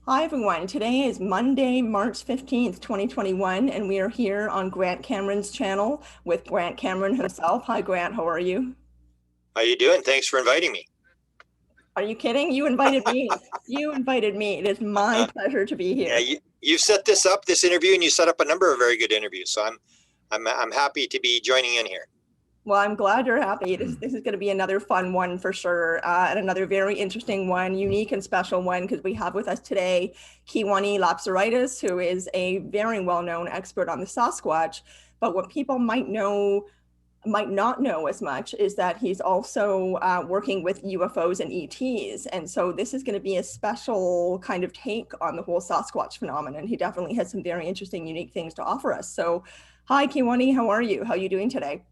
Hi everyone. Today is Monday, March 15th, 2021, and we are here on Grant Cameron's channel with Grant Cameron himself. Hi Grant, how are you? How you doing? Thanks for inviting me. Are you kidding? You invited me. You invited me. It is my Uh, pleasure to be yeah, here. you set this up, this interview, and you set up a number of very good interviews. So I'm happy to be joining in here. Well, I'm glad you're happy. This, Hmm. this is going to be another fun one for sure, and another very interesting one, unique and special one, because we have with us today Kewaunee Lapseritis, who is a very well-known expert on the Sasquatch. But what people might not know as much is that he's also working with UFOs and ETs. And so this is going to be a special kind of take on the whole Sasquatch phenomenon. He definitely has some very interesting, unique things to offer us. So, hi, Kewaunee, how are you? How are you doing today?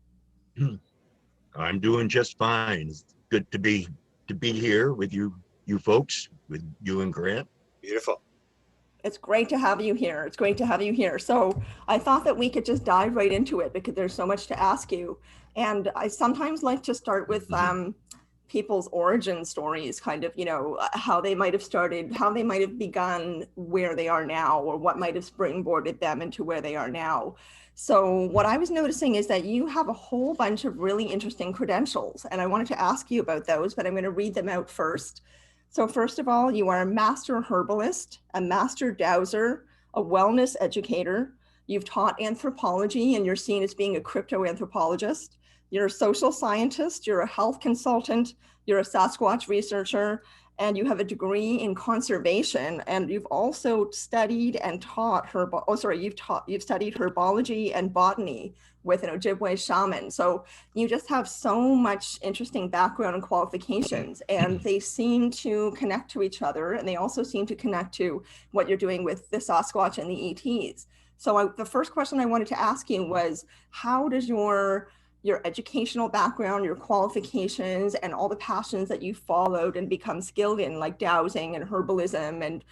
I'm doing just fine. It's good to be here with you folks, with you and Grant. Beautiful. It's great to have you here. It's great to have you here. So I thought that we could just dive right into it because there's so much to ask you. And I sometimes like to start with Mhm. people's origin stories, kind of, how they might have started, how they might have begun where they are now, or what might have springboarded them into where they are now. So what I was noticing is that you have a whole bunch of really interesting credentials, and I wanted to ask you about those, but I'm going to read them out first. So first of all, you are a master herbalist, a master dowser, a wellness educator. You've taught anthropology and you're seen as being a cryptoanthropologist. You're a social scientist, you're a health consultant, you're a Sasquatch researcher, and you have a degree in conservation. And you've also studied and taught you've studied herbology and botany with an Ojibwe shaman. So you just have so much interesting background and qualifications, and they seem to connect to each other, and they also seem to connect to what you're doing with the Sasquatch and the ETs. So the first question I wanted to ask you was, how does your educational background, your qualifications, and all the passions that you followed and become skilled in, like dowsing and herbalism and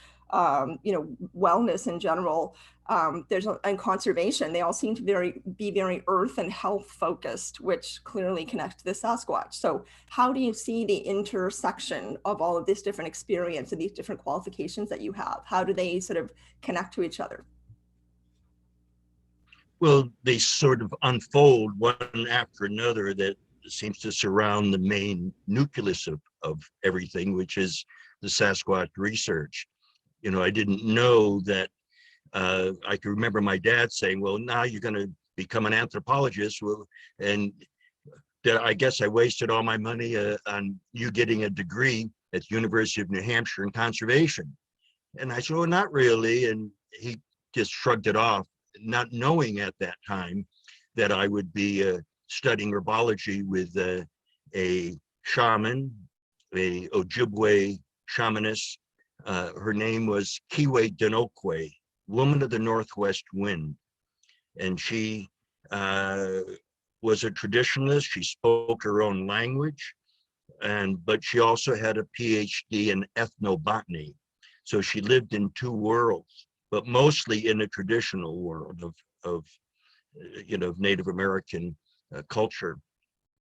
wellness in general, and conservation, they all seem to be very earth and health focused, which clearly connect to the Sasquatch. So how do you see the intersection of all of this different experience and these different qualifications that you have? How do they sort of connect to each other? Well, they sort of unfold one after another that seems to surround the main nucleus of everything, which is the Sasquatch research. I didn't know that. I can remember my dad saying, well, now you're going to become an anthropologist. Well, and that I guess I wasted all my money on you getting a degree at the University of New Hampshire in conservation. And I said, well, not really. And he just shrugged it off, not knowing at that time that I would be studying herbology with a shaman, a Ojibwe shamaness. Her name was Kewaunee, woman of the Northwest Wind. And she was a traditionalist. She spoke her own language, but she also had a PhD in ethnobotany. So she lived in two worlds, but mostly in a traditional world of Native American culture.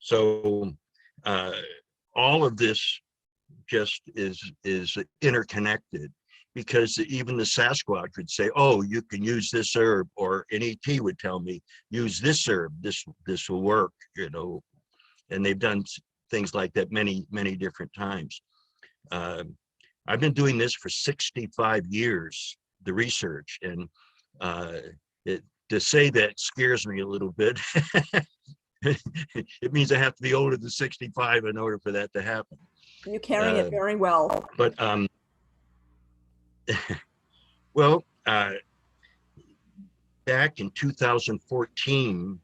So uh, all of this just is interconnected, because even the Sasquatch would say, "Oh, you can use this herb," or an ET would tell me, "Use this herb. This will work." And they've done things like that many different times. Uh, I've been doing this for 65 years, the research, and uh, to say that scares me a little bit. It means I have to be older than 65 in order for that to happen. You carry it Uh, very well. but well, back in 2014,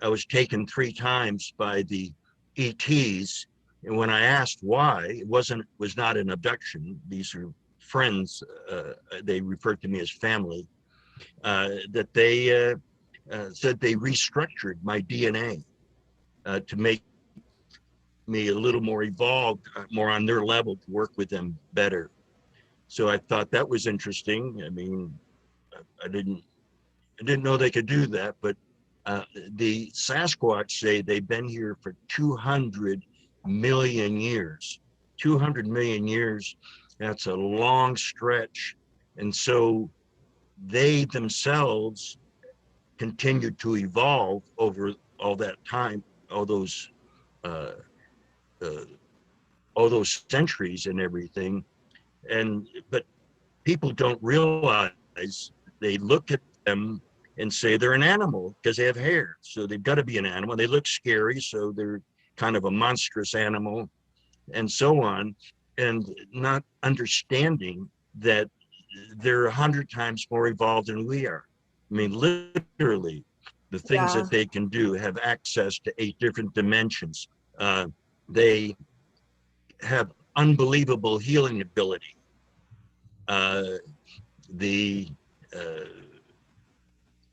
I was taken 3 times by the ETs, and when I asked why, was not an abduction. These are friends. They referred to me as family. That they said they restructured my DNA to make me a little more evolved, more on their level, to work with them better. So I thought that was interesting. I mean, I didn't I didn't know they could do that, but the Sasquatch say they've been here for 200 million years. 200 million years, that's a long stretch And so they themselves continued to evolve over all that time, all those uh, uh, all those centuries and everything. But people don't realize, they look at them and say they're an animal because they have hair. So they've got to be an animal. They look scary, so they're kind of a monstrous animal, and so on, and not understanding that they're 100 times more evolved than we are. I mean, literally, the things Yeah. that they can do, have access to 8 different dimensions. They have unbelievable healing ability. Uh, the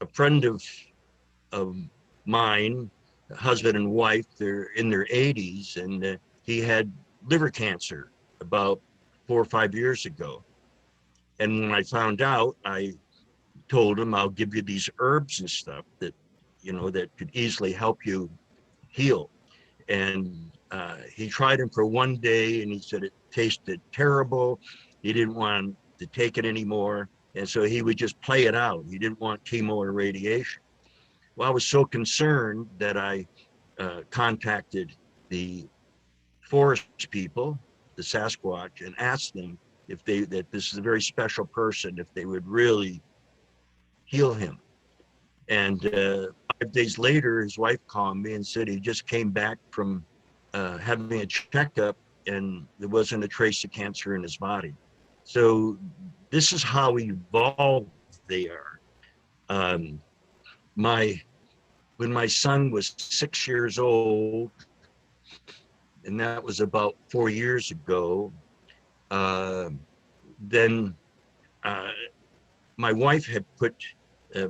A friend of mine, husband and wife, they're in their 80s, and he had liver cancer about 4 or 5 years ago. And when I found out, I told him, I'll give you these herbs and stuff that, that could easily help you heal. And he tried them for one day, and he said it tasted terrible. He didn't want to take it anymore. And so he would just play it out. He didn't want chemo or radiation. Well, I was so concerned that I contacted the forest people, the Sasquatch, and asked them that this is a very special person, if they would really heal him. And 5 days later, his wife called me and said he just came back from having a checkup, and there wasn't a trace of cancer in his body. So this is how evolved they are. When my son was 6 years old, and that was about 4 years ago, then my wife had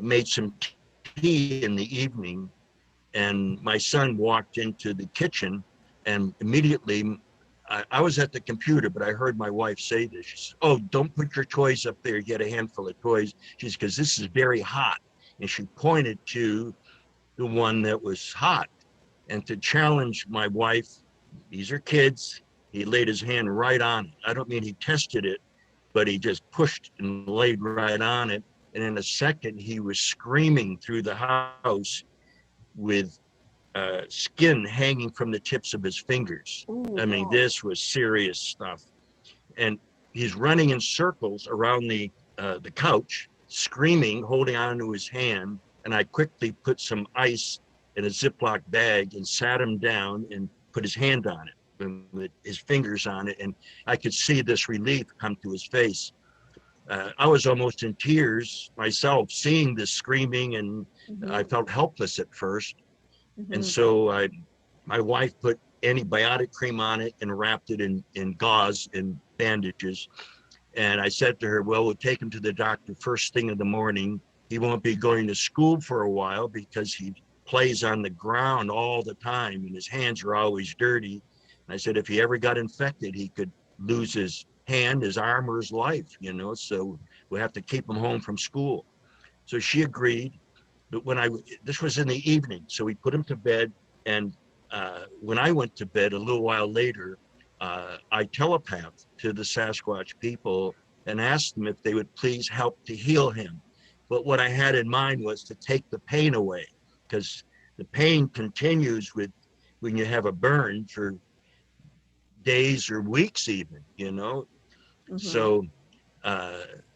made some tea in the evening, and my son walked into the kitchen, and immediately I was at the computer, but I heard my wife say this. She said, "Oh, don't put your toys up there. You get a handful of toys." She said, "Because this is very hot." And she pointed to the one that was hot. And to challenge my wife, these are kids, he laid his hand right on it. I don't mean he tested it, but he just pushed and laid right on it. And in a second, he was screaming through the house with skin hanging from the tips of his fingers. Ooh, I mean, wow. this was serious stuff. And he's running in circles around the couch, screaming, holding on to his hand. And I quickly put some ice in a Ziploc bag and sat him down and put his hand on it, and with his fingers on it. And I could see this relief come to his face. I was almost in tears myself, seeing this screaming, and I felt helpless at first. And so my wife put antibiotic cream on it and wrapped it in gauze and bandages. And I said to her, well, we'll take him to the doctor first thing in the morning. He won't be going to school for a while because he plays on the ground all the time and his hands are always dirty. And I said, if he ever got infected, he could lose his hand, his arm, or his life, so we'll have to keep him home from school. So she agreed. But this was in the evening, so we put him to bed. And when I went to bed a little while later, I telepathed to the Sasquatch people and asked them if they would please help to heal him. But what I had in mind was to take the pain away, because the pain continues when you have a burn for days or weeks even, So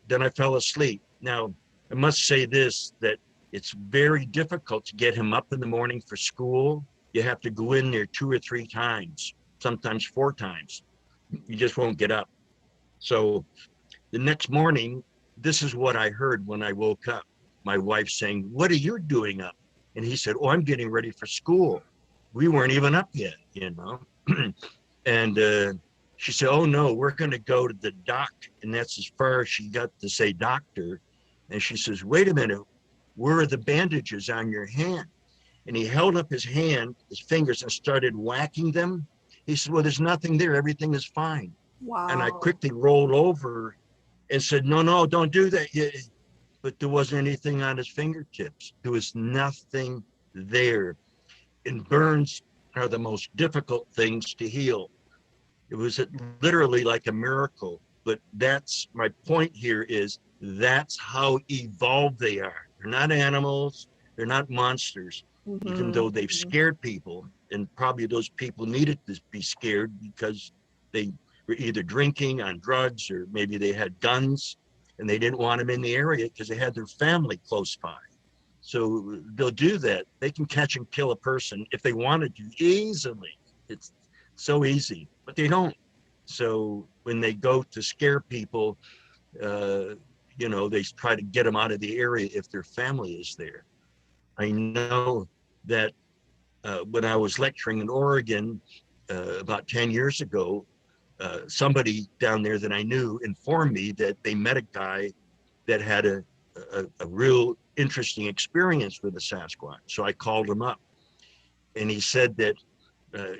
then I fell asleep. Now, I must say this, that it's very difficult to get him up in the morning for school. You have to go in there 2 or 3 times, sometimes 4 times. You just won't get up. So the next morning, this is what I heard when I woke up. My wife saying, "What are you doing up?" And he said, "Oh, I'm getting ready for school." We weren't even up yet, And she said, "Oh no, we're going to go to the doc." And that's as far as she got to say doctor. And she says, "Wait a minute, where are the bandages on your hand?" And he held up his hand, his fingers, and started whacking them. He said, "Well, there's nothing there. Everything is fine." Wow. And I quickly rolled over and said, no, don't do that. But there wasn't anything on his fingertips. There was nothing there. And burns are the most difficult things to heal. It was literally like a miracle. But that's my point here, is That's how evolved they are. They're not animals. They're not monsters, even though they've scared people. And probably those people needed to be scared because they were either drinking, on drugs, or maybe they had guns and they didn't want them in the area because they had their family close by. So they'll do that. They can catch and kill a person if they wanted to easily. It's so easy, but they don't. So when they go to scare people, they try to get them out of the area if their family is there. I know that when I was lecturing in Oregon about 10 years ago, somebody down there that I knew informed me that they met a guy that had a real interesting experience with a Sasquatch. So I called him up, and he said that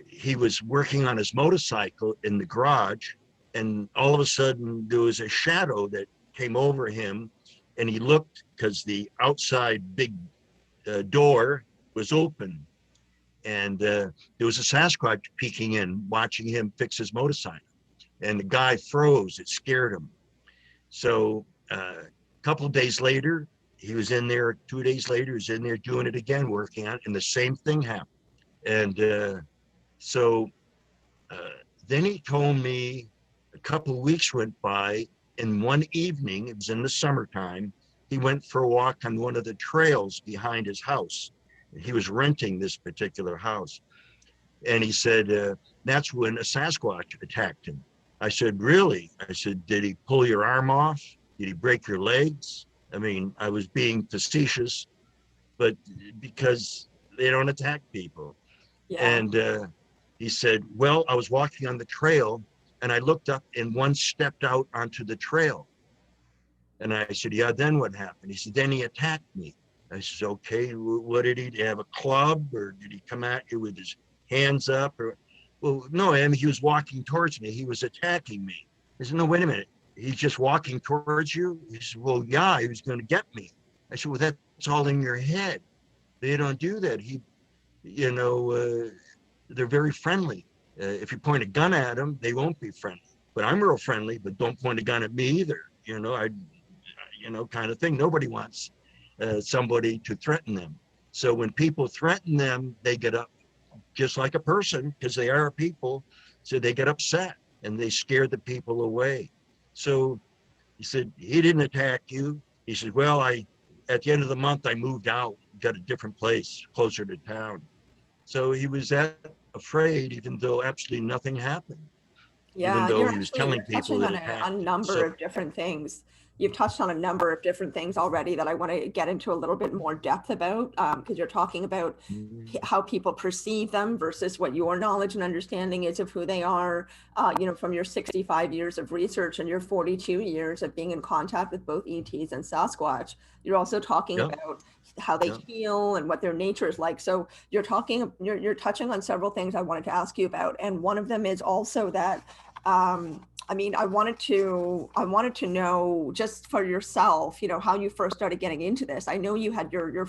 he was working on his motorcycle in the garage, and all of a sudden there was a shadow that came over him, and he looked because the outside big door was open, and there was a Sasquatch peeking in, watching him fix his motorcycle. And the guy froze. It scared him. So a couple of days later, he was in there. 2 days later, he was in there doing it again, working on it, and the same thing happened. And so then he told me a couple of weeks went by, and one evening, it was in the summertime, he went for a walk on one of the trails behind his house. He was renting this particular house. And he said, that's when a Sasquatch attacked him. I said, really? I said, did he pull your arm off? Did he break your legs? I mean, I was being facetious, but because they don't attack people. Yeah. And he said, well, I was walking on the trail and I looked up and one stepped out onto the trail. And I said, yeah, then what happened? He said, then he attacked me. I said, okay, what did he have, a club, or did he come at you with his hands up? Or, well, no, I mean, he was walking towards me. He was attacking me. I said, no, wait a minute. He's just walking towards you? He said, well, yeah, he was going to get me. I said, well, that's all in your head. They don't do that. They're very friendly. If you point a gun at them, they won't be friendly. But I'm real friendly, but don't point a gun at me either. Kind of thing. Nobody wants somebody to threaten them. So when people threaten them, they get up just like a person, because they are people. So they get upset and they scare the people away. So he said, he didn't attack you. He said, well, at the end of the month, I moved out, got a different place closer to town. So he was that afraid, even though absolutely nothing happened. Yeah, Even though you're he was actually telling you're people touching that on it a happened. number So of different things. You've touched on a number of different things already that I want to get into a little bit more depth about, because you're talking about how people perceive them versus what your knowledge and understanding is of who they are, from your 65 years of research and your 42 years of being in contact with both ETs and Sasquatch. You're also talking about how they heal and what their nature is like. So you're touching on several things I wanted to ask you about. And one of them is also that, I wanted to know, just for yourself, how you first started getting into this. I know you had your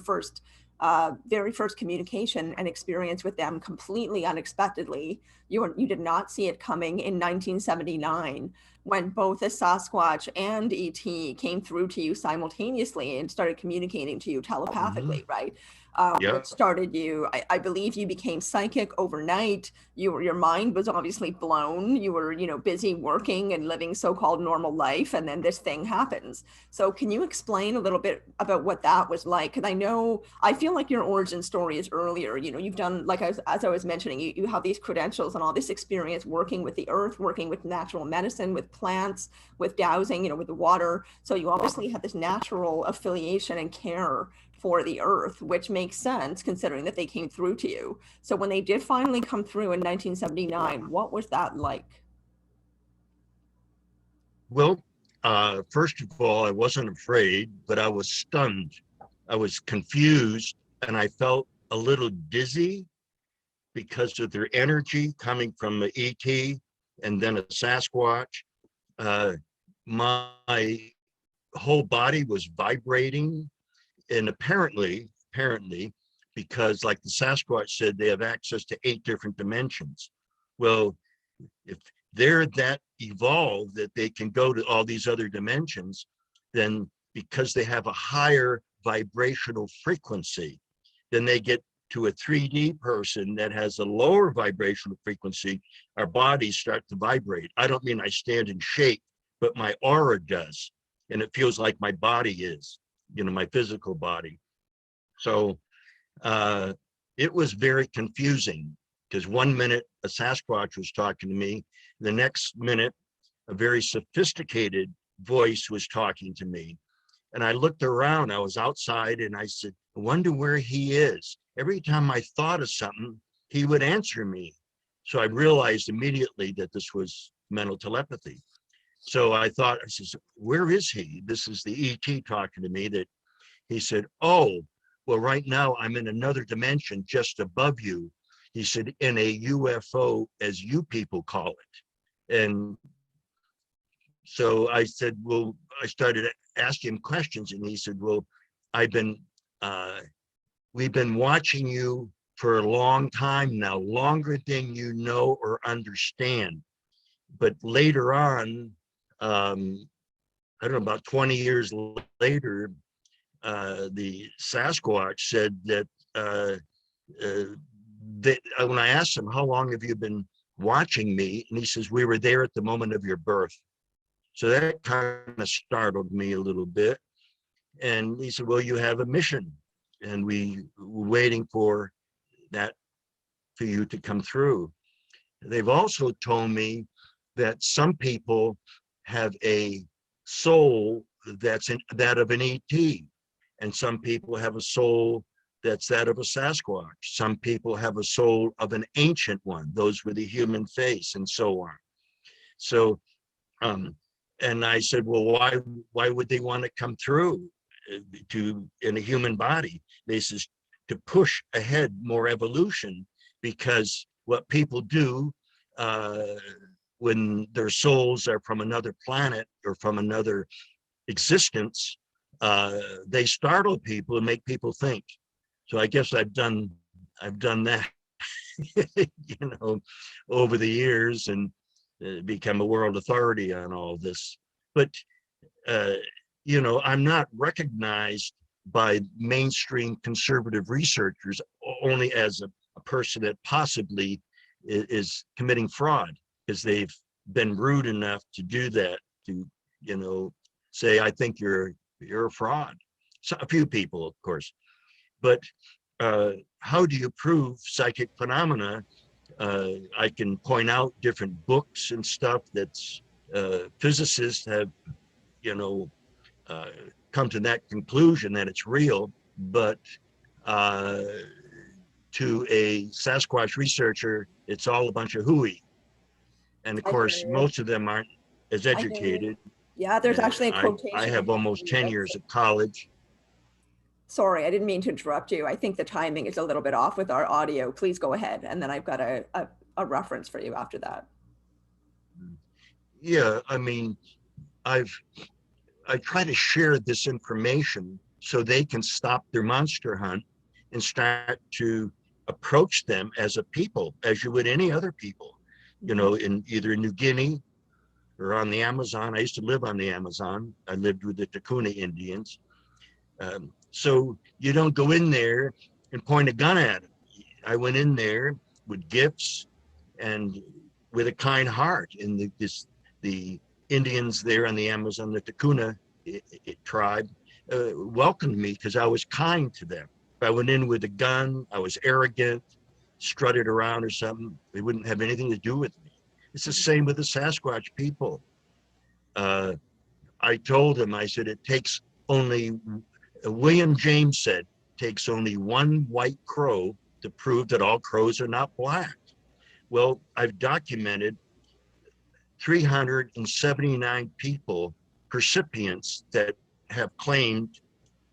very first communication and experience with them completely unexpectedly. You did not see it coming in 1979, when both a Sasquatch and ET came through to you simultaneously and started communicating to you telepathically, right? Which started you, I believe you became psychic overnight. Your mind was obviously blown. You were, busy working and living so-called normal life. And then this thing happens. So can you explain a little bit about what that was like? Because I feel like your origin story is earlier. You've done, like as I was mentioning, you have these credentials and all this experience working with the earth, working with natural medicine, with plants, with dowsing, with the water. So you obviously have this natural affiliation and care for the earth, which makes sense considering that they came through to you. So when they did finally come through in 1979, what was that like? Well, first of all, I wasn't afraid, but I was stunned. I was confused, and I felt a little dizzy because of their energy coming from the ET and then a Sasquatch. My whole body was vibrating, and apparently, because like the Sasquatch said, they have access to 8 different dimensions. Well, if they're that evolved that they can go to all these other dimensions, then because they have a higher vibrational frequency, then they get to a 3D person that has a lower vibrational frequency, our bodies start to vibrate. I don't mean I stand and shake, but my aura does. And it feels like my body is, my physical body. So it was very confusing, because 1 minute a Sasquatch was talking to me, the next minute a very sophisticated voice was talking to me. And I looked around, I was outside, and I said, I wonder where he is. Every time I thought of something, he would answer me. So I realized immediately that this was mental telepathy. So I said, where is he? This is the ET talking to me. That he said, oh, well, right now I'm in another dimension just above you. He said, in a UFO, as you people call it. And so I said, well, I started asking him questions, and he said, well, we've been watching you for a long time now, longer than you know or understand. But later on, I don't know, about 20 years later, the Sasquatch said that when I asked him, how long have you been watching me? And he says, we were there at the moment of your birth. So that kind of startled me a little bit. And he said, well, you have a mission, and we were waiting for that, for you to come through. They've also told me that some people have a soul that's that of an ET, and some people have a soul that's that of a Sasquatch. Some people have a soul of an ancient one, those with a human face, and so on. So, and I said, well, why would they want to come through in a human body? They says, to push ahead more evolution, because what people do when their souls are from another planet or from another existence, they startle people and make people think. So I guess I've done that, over the years, and become a world authority on all this. But I'm not recognized by mainstream conservative researchers only as a person that possibly is committing fraud, because they've been rude enough to do that, to say, I think you're a fraud. So, a few people, of course. But how do you prove psychic phenomena? I can point out different books and stuff that's physicists have come to that conclusion that it's real, but to a Sasquatch researcher, it's all a bunch of hooey. And of course, most of them aren't as educated. Yeah, there's actually a quotation. I have almost 10 years of college. Sorry, I didn't mean to interrupt you. I think the timing is a little bit off with our audio. Please go ahead. And then I've got a reference for you after that. Yeah, I mean, I try to share this information so they can stop their monster hunt and start to approach them as a people, as you would any other people, in either New Guinea or on the Amazon. I used to live on the Amazon. I lived with the Kewaunee Indians. So you don't go in there and point a gun at them. I went in there with gifts and with a kind heart. And the Indians there on the Amazon, the Kewaunee tribe, welcomed me because I was kind to them. If I went in with a gun, I was arrogant, strutted around or something, they wouldn't have anything to do with me. It's the same with the Sasquatch people. I told him, I said, it takes only, William James said, takes only one white crow to prove that all crows are not black. Well, I've documented 379 people, recipients, that have claimed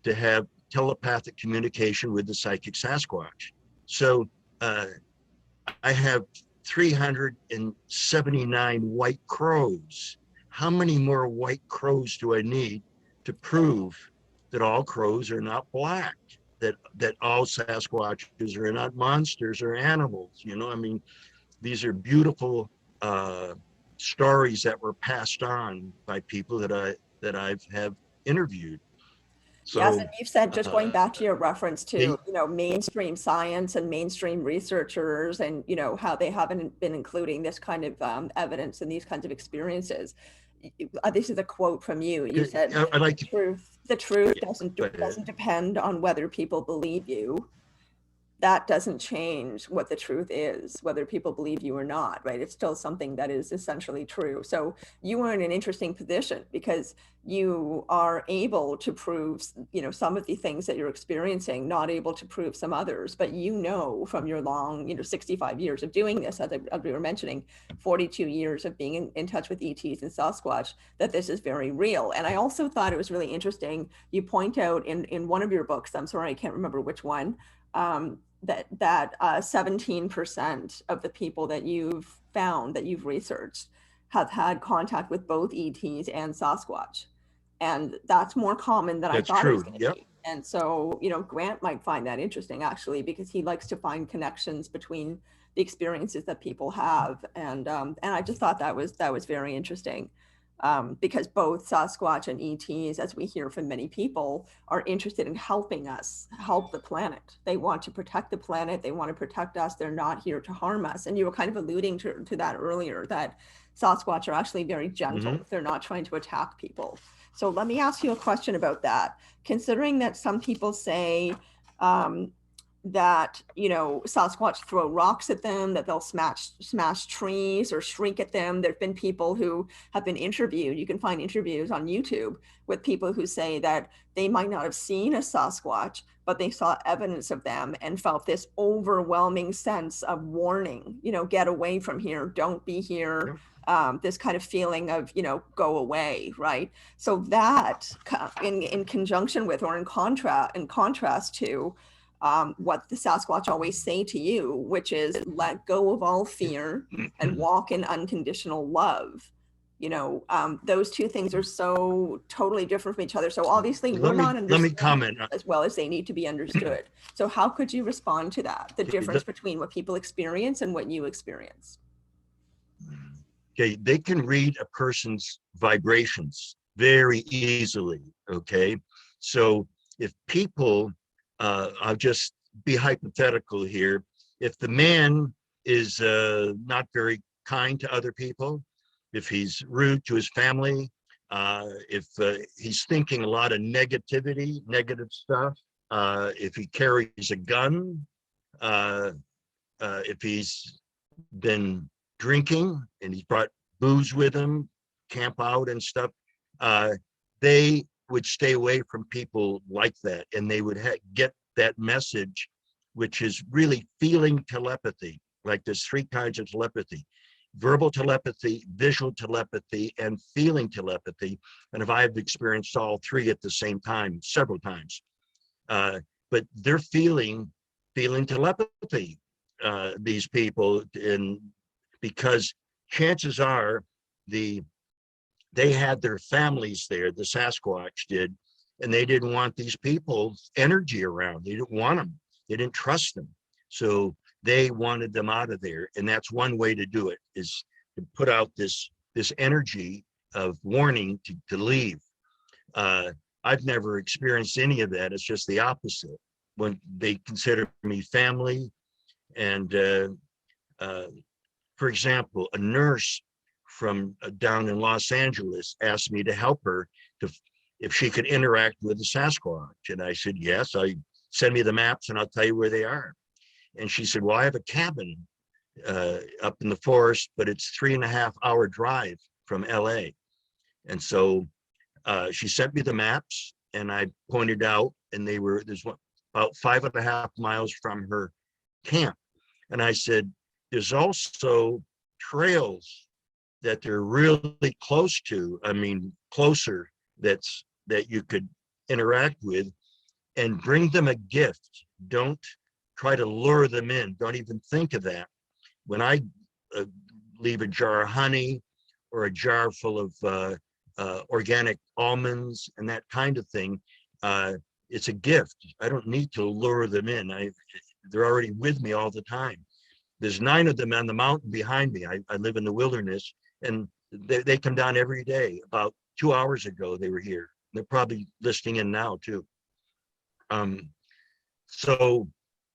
to have telepathic communication with the psychic Sasquatch. So I have 379 white crows. How many more white crows do I need to prove that all crows are not black, that all Sasquatches are not monsters or animals? I mean, these are beautiful stories that were passed on by people that I have interviewed. Yes, So and you've said, just going back to your reference to, they, mainstream science and mainstream researchers, and, how they haven't been including this kind of evidence and these kinds of experiences. This is a quote from you. You said, I like to, the truth yeah, doesn't depend on whether people believe you. That doesn't change what the truth is, whether people believe you or not, right? It's still something that is essentially true. So you are in an interesting position because you are able to prove, some of the things that you're experiencing, not able to prove some others, but from your long, 65 years of doing this, as we were mentioning, 42 years of being in touch with ETs and Sasquatch, that this is very real. And I also thought it was really interesting. You point out in one of your books, I'm sorry, I can't remember which one, that 17% of the people that you've found, that you've researched, have had contact with both ETs and Sasquatch. And that's more common than I that's thought it was true. going to Yep. be. And so, Grant might find that interesting, actually, because he likes to find connections between the experiences that people have. And I just thought that was very interesting. Because both Sasquatch and ETs, as we hear from many people, are interested in helping us help the planet. They want to protect the planet. They want to protect us. They're not here to harm us. And you were kind of alluding to that earlier, that Sasquatch are actually very gentle. Mm-hmm. They're not trying to attack people. So let me ask you a question about that. Considering that some people say, that Sasquatch throw rocks at them, that they'll smash trees or shriek at them. There've been people who have been interviewed. You can find interviews on YouTube with people who say that they might not have seen a Sasquatch, but they saw evidence of them and felt this overwhelming sense of warning, get away from here, don't be here. This kind of feeling of, go away, right? So that in conjunction with, or in contrast to, what the Sasquatch always say to you, which is let go of all fear and walk in unconditional love. Those two things are so totally different from each other. So obviously we're not understood comment as well as they need to be understood. So how could you respond to that? The difference between what people experience and what you experience? Okay, they can read a person's vibrations very easily. Okay, so if people, I'll just be hypothetical here. If the man is not very kind to other people, if he's rude to his family, if he's thinking a lot of negativity, negative stuff, if he carries a gun, if he's been drinking and he's brought booze with him, camp out and stuff, they would stay away from people like that, and they would get that message, which is really feeling telepathy. Like there's three kinds of telepathy: verbal telepathy, visual telepathy, and feeling telepathy. And I've experienced all three at the same time several times. But they're feeling telepathy, these people, and because chances are they had their families there, the Sasquatch did, and they didn't want these people's energy around. They didn't want them. They didn't trust them. So they wanted them out of there. And that's one way to do it, is to put out this energy of warning to leave. I've never experienced any of that. It's just the opposite. When they consider me family. And for example, a nurse from down in Los Angeles asked me to help her if she could interact with the Sasquatch. And I said, yes, send me the maps and I'll tell you where they are. And she said, well, I have a cabin up in the forest, but it's 3.5-hour drive from LA. And so she sent me the maps and I pointed out, and there's about 5.5 miles from her camp. And I said, there's also trails that they're really close to, closer, that you could interact with, and bring them a gift. Don't try to lure them in. Don't even think of that. When I leave a jar of honey or a jar full of organic almonds and that kind of thing, it's a gift. I don't need to lure them in. They're already with me all the time. There's 9 of them on the mountain behind me. I live in the wilderness, and they come down every day. About 2 hours ago, they were here. They're probably listening in now too. So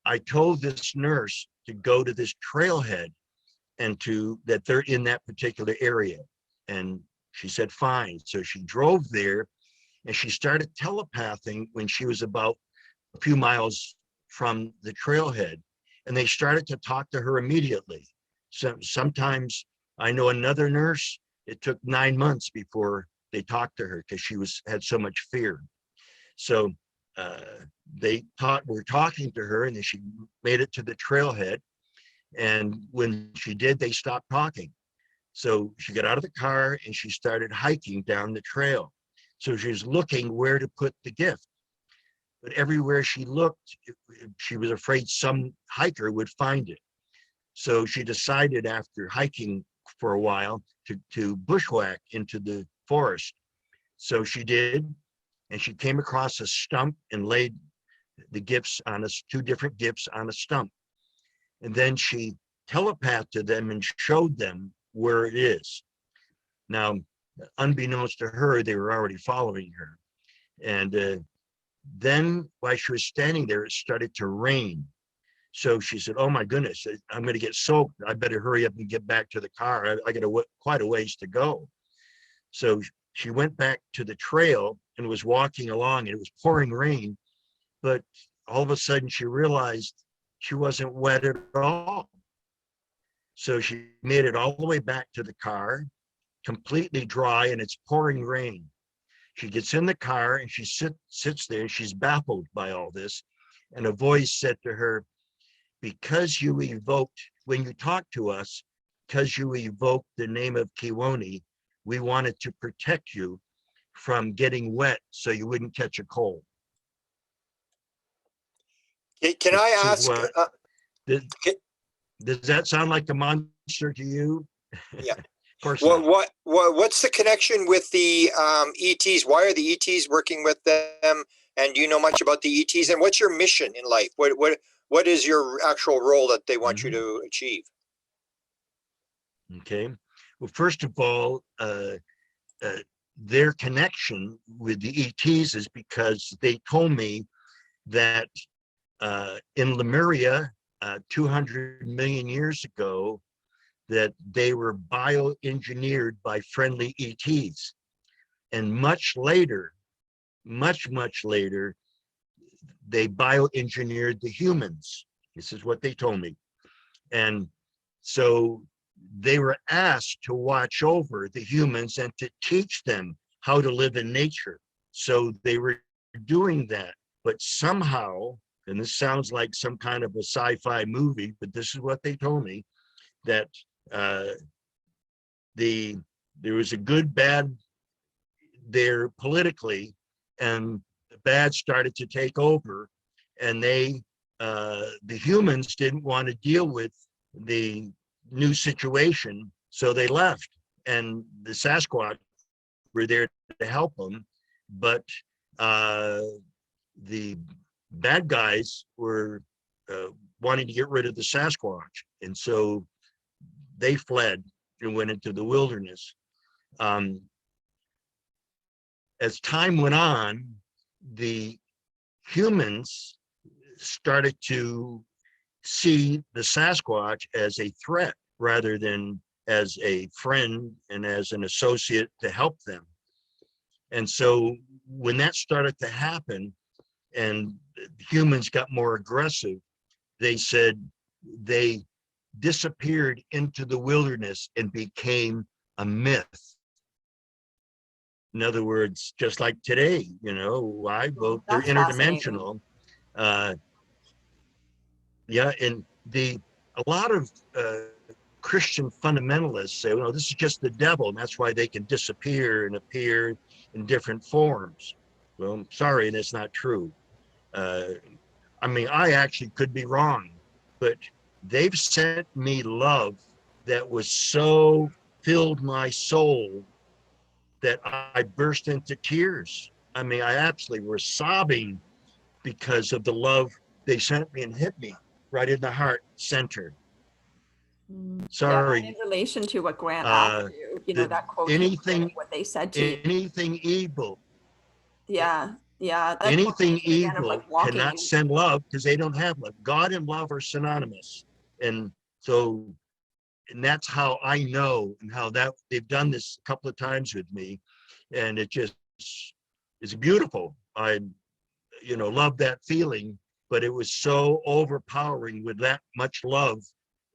I told this nurse to go to this trailhead and that they're in that particular area. And she said, fine. So she drove there and she started telepathing when she was about a few miles from the trailhead. And they started to talk to her immediately. So sometimes I know another nurse, it took 9 months before they talked to her because she had so much fear. So were talking to her, and then she made it to the trailhead. And when she did, they stopped talking. So she got out of the car and she started hiking down the trail. So she was looking where to put the gift. But everywhere she looked, she was afraid some hiker would find it. So she decided after hiking for a while to bushwhack into the forest. So she did, and she came across a stump and laid the gifts on two different gifts on a stump. And then she telepathed to them and showed them where it is. Now, unbeknownst to her, they were already following her. And then while she was standing there, it started to rain. So she said, oh my goodness, I'm going to get soaked. I better hurry up and get back to the car. I got quite a ways to go. So she went back to the trail and was walking along, and it was pouring rain. But all of a sudden she realized she wasn't wet at all. So she made it all the way back to the car, completely dry, and it's pouring rain. She gets in the car and she sits there. She's baffled by all this. And a voice said to her, because you evoked, when you talked to us, because you evoked the name of Kewaunee, we wanted to protect you from getting wet so you wouldn't catch a cold. Can I ask? Does that sound like a monster to you? Yeah. Of course not. What's the connection with the ETs? Why are the ETs working with them? And do you know much about the ETs? And what's your mission in life? What is your actual role that they want you to achieve? Okay. Well, first of all, their connection with the ETs is because they told me that in Lemuria, 200 million years ago, that they were bioengineered by friendly ETs. And much later, much later, they bioengineered the humans. This is what they told me. And so they were asked to watch over the humans and to teach them how to live in nature. So they were doing that. But somehow, and this sounds like some kind of a sci-fi movie, but this is what they told me, that there was a good, bad there politically, and the bad started to take over, and the humans didn't want to deal with the new situation, so they left, and the Sasquatch were there to help them, but the bad guys were wanting to get rid of the Sasquatch, and so they fled and went into the wilderness. As time went on, the humans started to see the Sasquatch as a threat rather than as a friend and as an associate to help them. And so when that started to happen and humans got more aggressive, they said they disappeared into the wilderness and became a myth. In other words, just like today, you know, why? Well, they're interdimensional. Yeah, and a lot of Christian fundamentalists say, well, this is just the devil, and that's why they can disappear and appear in different forms. Well, I'm sorry, that's not true. I mean, I actually could be wrong, but they've sent me love that was so filled my soul that I burst into tears. I mean, I absolutely was sobbing because of the love they sent me and hit me right in the heart center. Sorry. Yeah, in relation to what Grant asked you, you know, that quote, anything, what they said to you. anything evil, Yeah, yeah, that Anything combination again of evil like walking cannot in. send love because they don't have love. God and love are synonymous. And so, and that's how I know, and how that they've done this a couple of times with me. And it just is beautiful. I, love that feeling, but it was so overpowering with that much love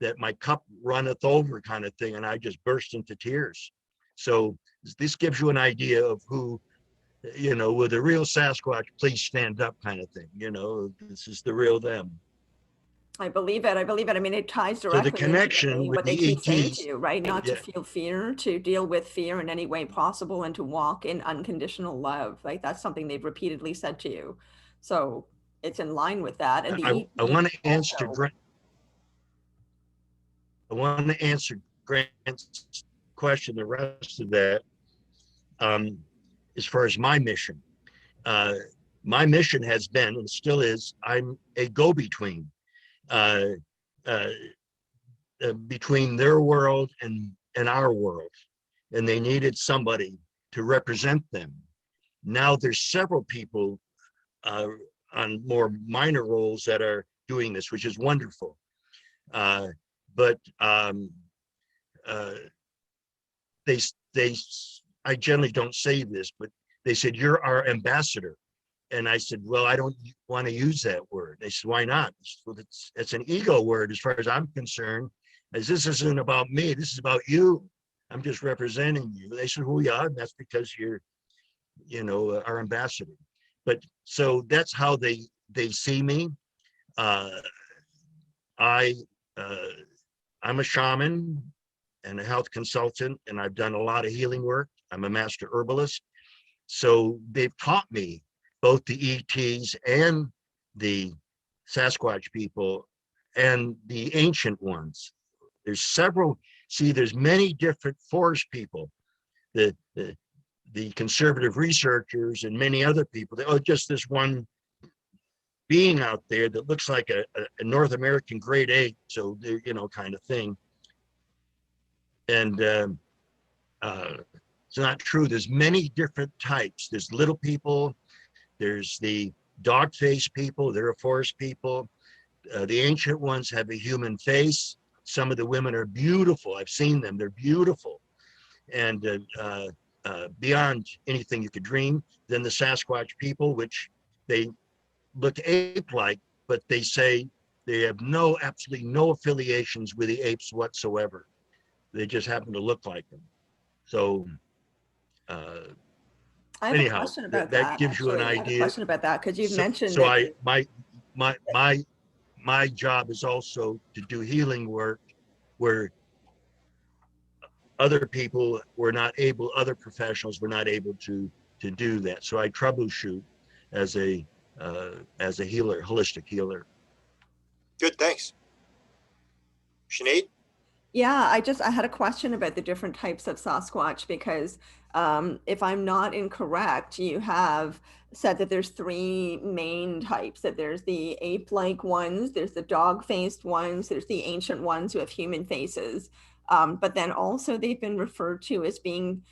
that my cup runneth over kind of thing. And I just burst into tears. So this gives you an idea of who, with a real Sasquatch, please stand up kind of thing. This is the real them. I believe it. I believe it. I mean, it ties So the directly into connection with what they the keep saying to ETs, you, right? Not to yeah, feel fear, to deal with fear in any way possible, and to walk in unconditional love. Like that's something they've repeatedly said to you. So it's in line with that. And the I ET want to answer also, Grant's question. The rest of that, as far as my mission, uh, my mission has been and still is, I'm a go-between uh, uh, between their world and our world, and they needed somebody to represent them. Now there's several people uh, on more minor roles that are doing this, which is wonderful. But uh, they they I generally don't say this, but they said, "You're our ambassador." And I said, "Well, I don't want to use that word." They said, "Why not?" Said, well, it's an ego word as far as I'm concerned, as this isn't about me, this is about you. I'm just representing you. They said, "Who you are?" That's because you're, our ambassador. But so that's how they see me. Uh, I uh, I'm a shaman and a health consultant, and I've done a lot of healing work. I'm a master herbalist. So they've taught me, both the ETs and the Sasquatch people and the ancient ones. There's many different forest people, the conservative researchers and many other people. Just this one being out there that looks like a North American great ape. So they're, kind of thing. And it's not true. There's many different types. There's little people. There's the dog-faced people. They're a forest people. The ancient ones have a human face. Some of the women are beautiful. I've seen them. They're beautiful. And beyond anything you could dream. Then the Sasquatch people, which they look ape-like, but they say they have absolutely no affiliations with the apes whatsoever. They just happen to look like them. So I have a anyhow, question about that that gives you an actually. I have a idea. question about that because you've So, mentioned so that I my job is also to do healing work where other professionals were not able to do that. So I troubleshoot as a healer, holistic healer. Good, thanks. Sinead? Yeah, I had a question about the different types of Sasquatch because if I'm not incorrect, you have said that there's three main types, that there's the ape-like ones, there's the dog-faced ones, there's the ancient ones who have human faces. But then also they've been referred to as being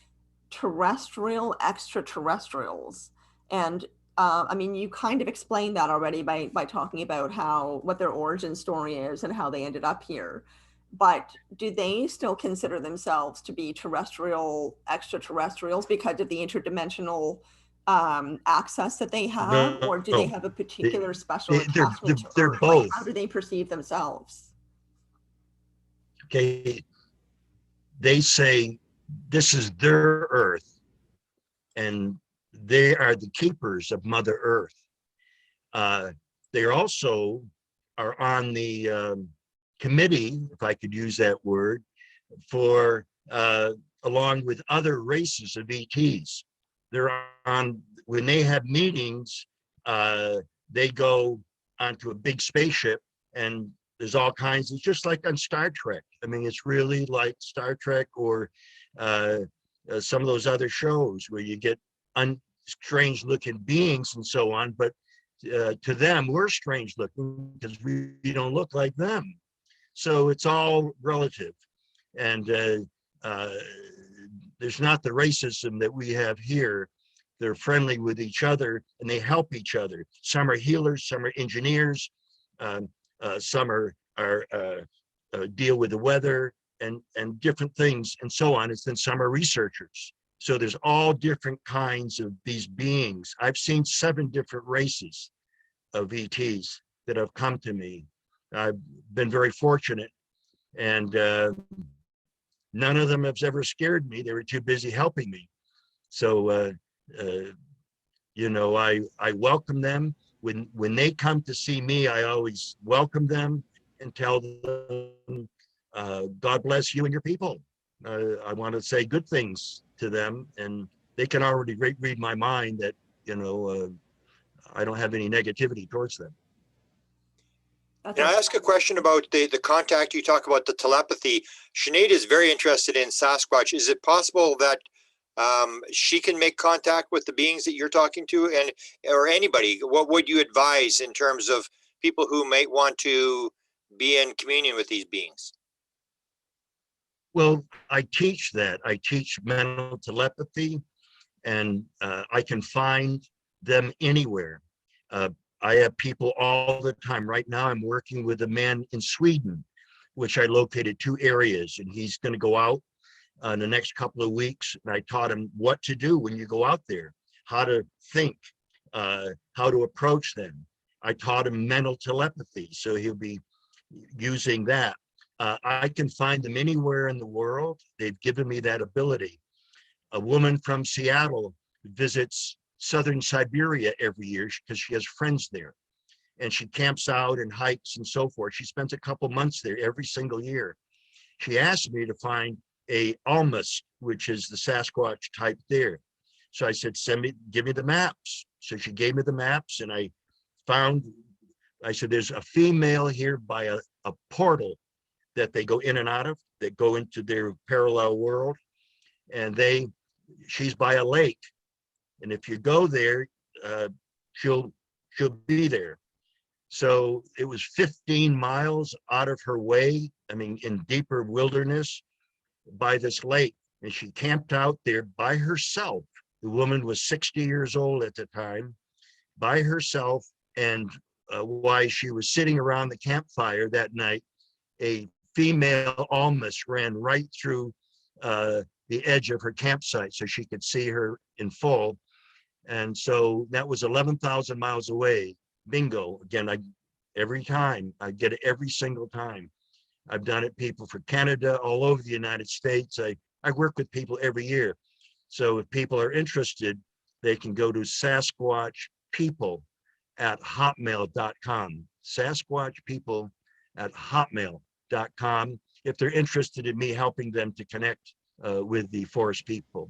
terrestrial extraterrestrials. And I mean, you kind of explained that already by talking about what their origin story is and how they ended up here. But do they still consider themselves to be terrestrial extraterrestrials because of the interdimensional access that they have, No, or do they have a particular special they're, attachment to they're Earth? Like, both. how do they perceive themselves? Okay, they say this is their Earth, and they are the keepers of Mother Earth. They also are on the committee, if I could use that word, for along with other races of ETs. They're on, when they have meetings, they go onto a big spaceship, and there's all kinds. It's just like on Star Trek. I mean, it's really like Star Trek or some of those other shows where you get strange looking beings and so on. But to them, we're strange looking because we don't look like them. So it's all relative. And there's not the racism that we have here. they're friendly with each other and they help each other. Some are healers, some are engineers, some are deal with the weather and different things and so on. And then some are researchers. So there's all different kinds of these beings. I've seen 7 different races of ETs that have come to me. I've been very fortunate, and none of them has ever scared me. They were too busy helping me. So, you know, I welcome them. When they come to see me, I always welcome them and tell them, God bless you and your people. I want to say good things to them, and they can already read my mind that, you know, I don't have any negativity towards them. Can I ask a question about the contact? You talk about the telepathy. Sinead is very interested in Sasquatch. Is it possible that she can make contact with the beings that you're talking to, and or anybody? What would you advise in terms of people who might want to be in communion with these beings? Well, I teach that. I teach mental telepathy, and I can find them anywhere. I have people all the time. Right now, I'm working with a man in Sweden, which I located 2 areas, and he's going to go out in the next couple of weeks. And I taught him what to do when you go out there, how to think, how to approach them. I taught him mental telepathy, so he'll be using that. I can find them anywhere in the world. They've given me that ability. A woman from Seattle visits southern Siberia every year because she has friends there, and she camps out and hikes and so forth. She spends a couple months there every single year. She asked me to find a almas, which is the Sasquatch type there. So I said, give me the maps. So she gave me the maps, and I said, there's a female here by a portal that they go in and out of, that go into their parallel world, and she's by a lake. And if you go there, she'll be there. So it was 15 miles out of her way, I mean, in deeper wilderness by this lake. And she camped out there by herself. The woman was 60 years old at the time, by herself. And while she was sitting around the campfire that night, a female almas ran right through the edge of her campsite so she could see her in full. And so that was 11,000 miles away. Bingo. Again, every time, I get it every single time. I've done it, people for Canada, all over the United States. I work with people every year. So if people are interested, they can go to sasquatchpeople@hotmail.com. sasquatchpeople@hotmail.com if they're interested in me helping them to connect with the forest people.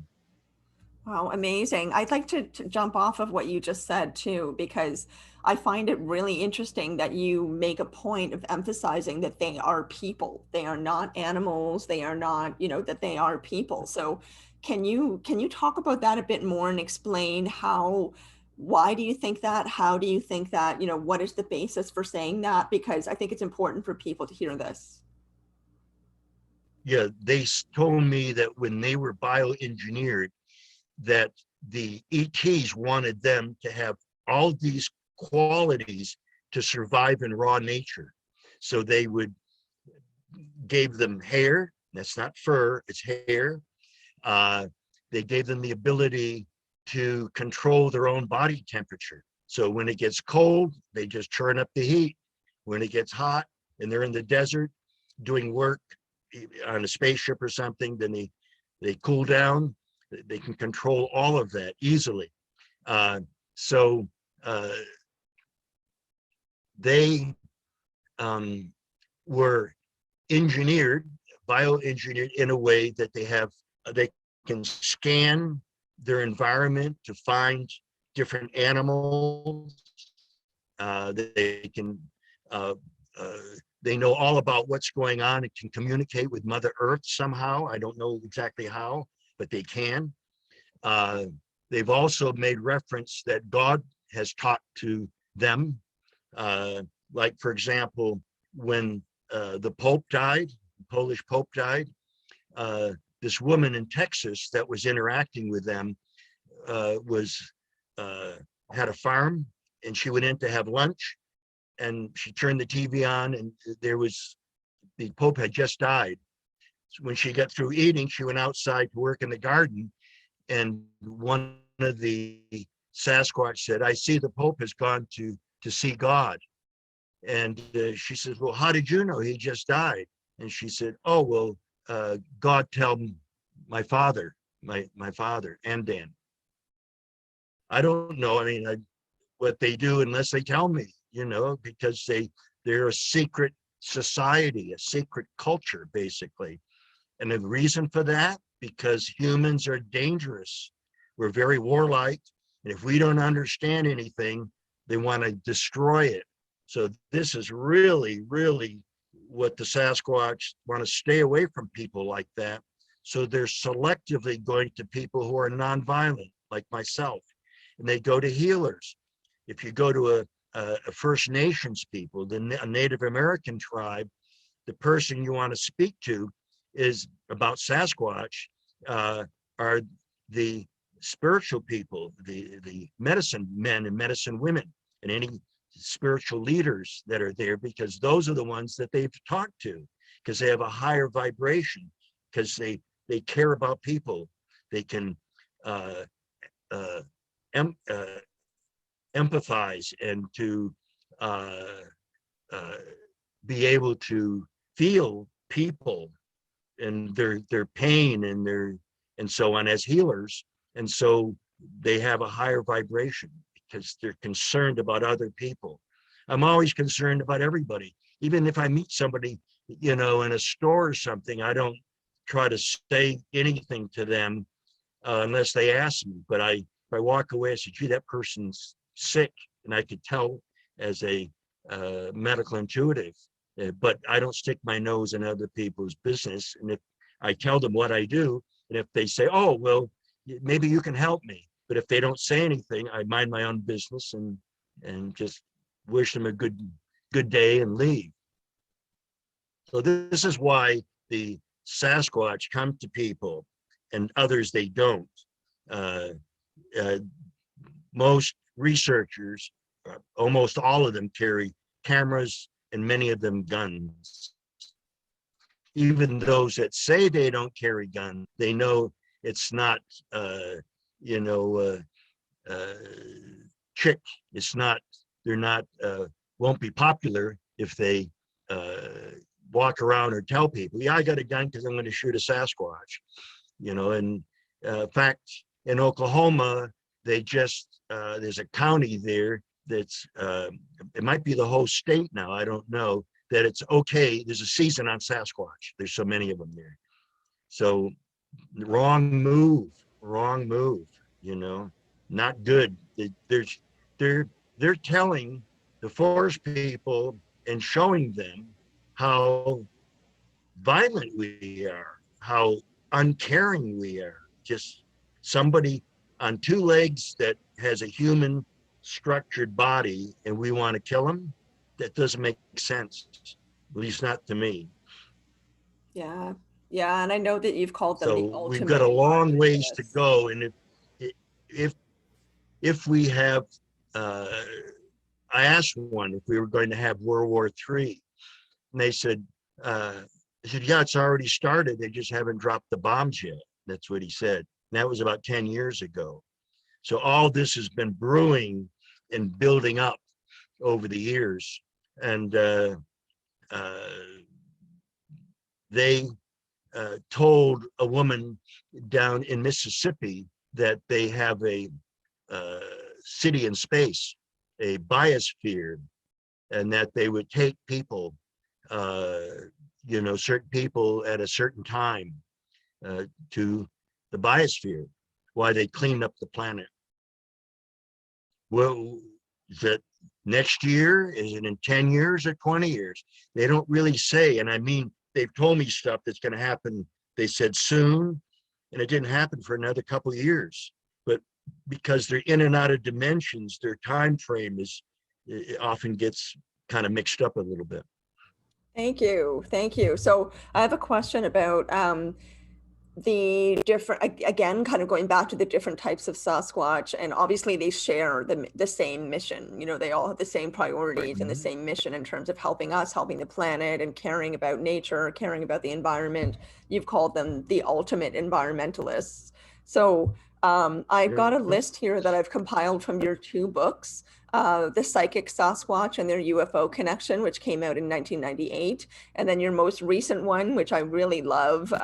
Wow, amazing. I'd like to jump off of what you just said too, because I find it really interesting that you make a point of emphasizing that they are people. They are not animals. They are not, you know, that they are people. So can you talk about that a bit more and explain why do you think that? How do you think that? You know, what is the basis for saying that? Because I think it's important for people to hear this. Yeah, they told me that when they were bioengineered, that the ETs wanted them to have all these qualities to survive in raw nature. So they gave them hair. That's not fur, it's hair. They gave them the ability to control their own body temperature. So when it gets cold, they just turn up the heat. When it gets hot and they're in the desert doing work on a spaceship or something, then they cool down. They can control all of that easily. So they were bioengineered in a way that they can scan their environment to find different animals. They know all about what's going on and can communicate with Mother Earth somehow. I don't know exactly how, but they can. They've also made reference that God has talked to them. Like, for example, when the Polish Pope died, this woman in Texas that was interacting with them was had a farm, and she went in to have lunch, and she turned the TV on, and the Pope had just died. So when she got through eating, she went outside to work in the garden, and one of the Sasquatch said, "I see the Pope has gone to see God." And she says, "Well, how did you know he just died?" And she said, "Oh, well, God tell my father, my father and Dan." I don't know. I mean, what they do unless they tell me, because they're a secret society, a secret culture, basically. And the reason for that, because humans are dangerous. We're very warlike. And if we don't understand anything, they want to destroy it. So this is really, really what the Sasquatch want to stay away from people like that. So they're selectively going to people who are nonviolent, like myself, and they go to healers. If you go to a First Nations people, a Native American tribe, the person you want to speak to is about Sasquatch, are the spiritual people, the medicine men and medicine women, and any spiritual leaders that are there, because those are the ones that they've talked to, because they have a higher vibration, because they care about people. They can empathize and to be able to feel people and their pain and so on as healers. And so they have a higher vibration because they're concerned about other people. I'm always concerned about everybody. Even if I meet somebody, in a store or something, I don't try to say anything to them unless they ask me. But if I walk away, I say, "Gee, that person's sick," and I could tell as a medical intuitive. But I don't stick my nose in other people's business. And if I tell them what I do, and if they say, "Oh, well, maybe you can help me," but if they don't say anything, I mind my own business and just wish them a good day and leave. So this is why the Sasquatch come to people and others they don't. Most researchers, almost all of them, carry cameras and many of them guns. Even those that say they don't carry guns, they know it's not, chick. It's not, they're not, won't be popular if they walk around or tell people, "Yeah, I got a gun because I'm going to shoot a Sasquatch." And in fact, in Oklahoma, they just, there's a county there that's, it might be the whole state now, I don't know, that it's okay. There's a season on Sasquatch. There's so many of them there. So wrong move, not good. They're telling the forest people and showing them how violent we are, how uncaring we are. Just somebody on two legs that has a human structured body and we want to kill him. That doesn't make sense, at least not to me. Yeah. Yeah. And I know that you've called them the So we've ultimate got a long ways to opportunists. go. And if we have, I asked one if we were going to have World War III, and they said, "Yeah, it's already started. They just haven't dropped the bombs yet." That's what he said. And that was about 10 years ago. So all this has been brewing and building up over the years. And they told a woman down in Mississippi that they have a city in space, a biosphere, and that they would take people, certain people at a certain time to the biosphere while they cleaned up the planet. Well, is it next year? Is it in 10 years or 20 years? They don't really say. And I mean, they've told me stuff that's going to happen. They said soon, and it didn't happen for another couple of years. But because they're in and out of dimensions, their time frame it often gets kind of mixed up a little bit. Thank you. Thank you. So I have a question about the different, again, kind of going back to the different types of Sasquatch, and obviously they share the same mission. You know, they all have the same priorities and the same mission in terms of helping us, helping the planet, and caring about nature, caring about the environment. You've called them the ultimate environmentalists. So I've got a list here that I've compiled from your two books, The Psychic Sasquatch and Their UFO Connection, which came out in 1998. And then your most recent one, which I really love,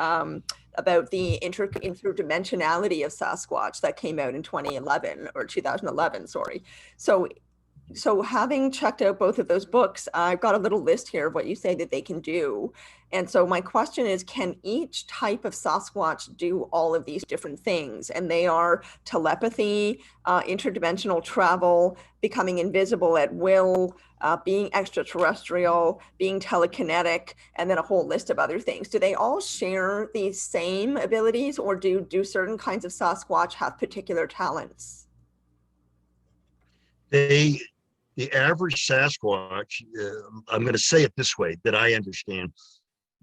about the interdimensionality of Sasquatch, that came out in 2011 or 2011, sorry. So having checked out both of those books, I've got a little list here of what you say that they can do. And so my question is, can each type of Sasquatch do all of these different things? And they are telepathy, interdimensional travel, becoming invisible at will, being extraterrestrial, being telekinetic, and then a whole list of other things. Do they all share these same abilities, or do certain kinds of Sasquatch have particular talents? The average Sasquatch, I'm going to say it this way, that I understand,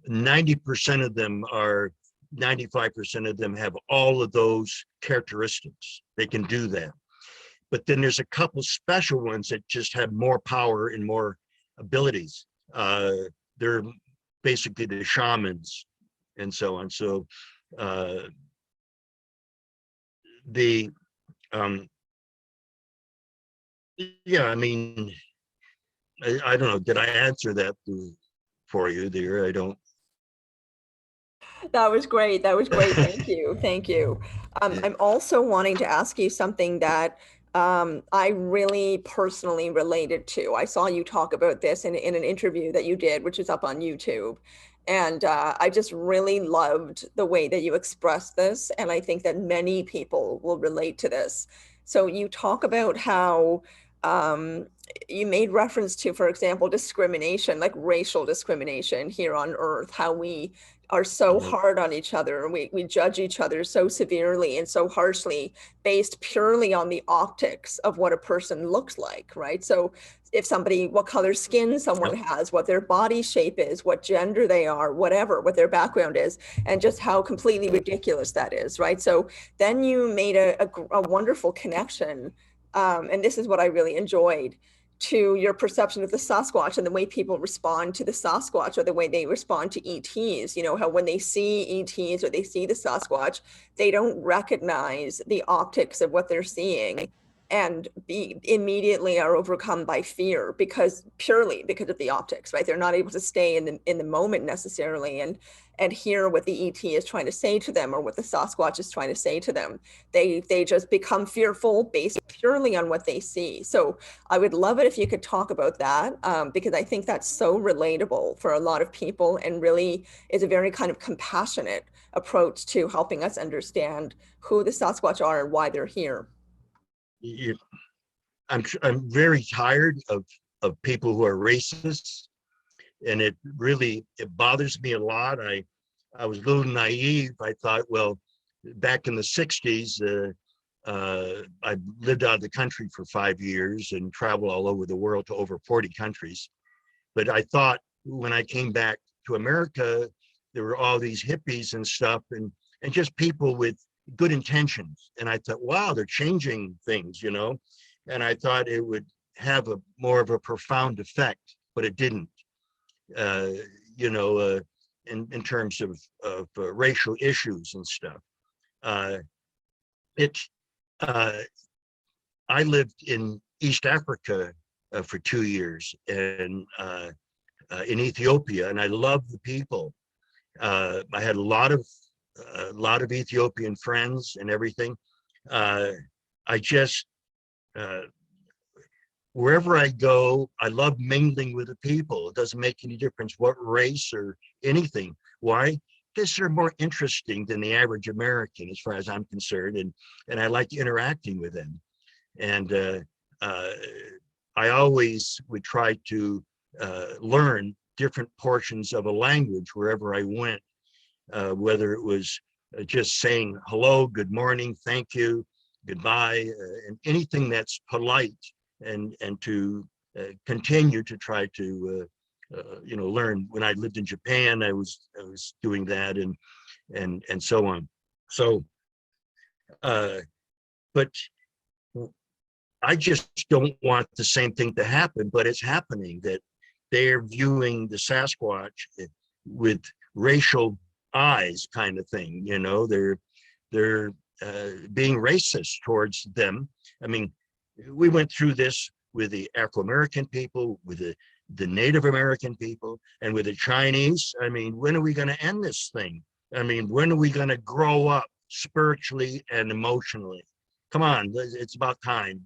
90% of them are, 95% of them have all of those characteristics. They can do that. But then there's a couple special ones that just have more power and more abilities. They're basically the shamans and so on. So yeah, I mean, I don't know. Did I answer that for you there? I don't. That was great. That was great. Thank you. Thank you. I'm also wanting to ask you something that I really personally related to. I saw you talk about this in an interview that you did, which is up on YouTube. And I just really loved the way that you expressed this. And I think that many people will relate to this. So you talk about how you made reference to, for example, discrimination, like racial discrimination here on Earth, how we are so hard on each other. We judge each other so severely and so harshly based purely on the optics of what a person looks like, right? So if somebody, what color skin someone has, what their body shape is, what gender they are, whatever, what their background is, and just how completely ridiculous that is, right? So then you made a wonderful connection, and this is what I really enjoyed, to your perception of the Sasquatch and the way people respond to the Sasquatch, or the way they respond to ETs. You know, how when they see ETs or they see the Sasquatch, they don't recognize the optics of what they're seeing, and immediately are overcome by fear purely because of the optics, right? They're not able to stay in the moment necessarily and hear what the ET is trying to say to them, or what the Sasquatch is trying to say to them. They just become fearful based purely on what they see. So I would love it if you could talk about that, because I think that's so relatable for a lot of people, and really is a very kind of compassionate approach to helping us understand who the Sasquatch are and why they're here. I'm very tired of people who are racist, and it bothers me a lot. I was a little naive. I thought, well, back in the 60s, I lived out of the country for 5 years and traveled all over the world to over 40 countries. But I thought when I came back to America, there were all these hippies and stuff, and just people with good intentions. And I thought, wow, they're changing things, you know? And I thought it would have more of a profound effect, but it didn't, you know, in terms of racial issues and stuff. I lived in East Africa for 2 years, and in Ethiopia, and I loved the people. I had a lot of Ethiopian friends and everything. I just, wherever I go, I love mingling with the people. It doesn't make any difference what race or anything. Why? Because they're more interesting than the average American, as far as I'm concerned, and I like interacting with them. And I always would try to learn different portions of a language wherever I went, whether it was just saying hello, good morning, thank you, goodbye, and anything that's polite, and to continue to try to you know, learn. When I lived in Japan, I was doing that, and and so on. So, but I just don't want the same thing to happen, but it's happening, that they're viewing the Sasquatch with racial eyes, kind of thing. You know, they're being racist towards them. I mean, we went through this with the Afro-American people, with the Native American people, and with the Chinese. I mean, when are we going to end this thing? I mean, when are we going to grow up spiritually and emotionally? Come on, it's about time.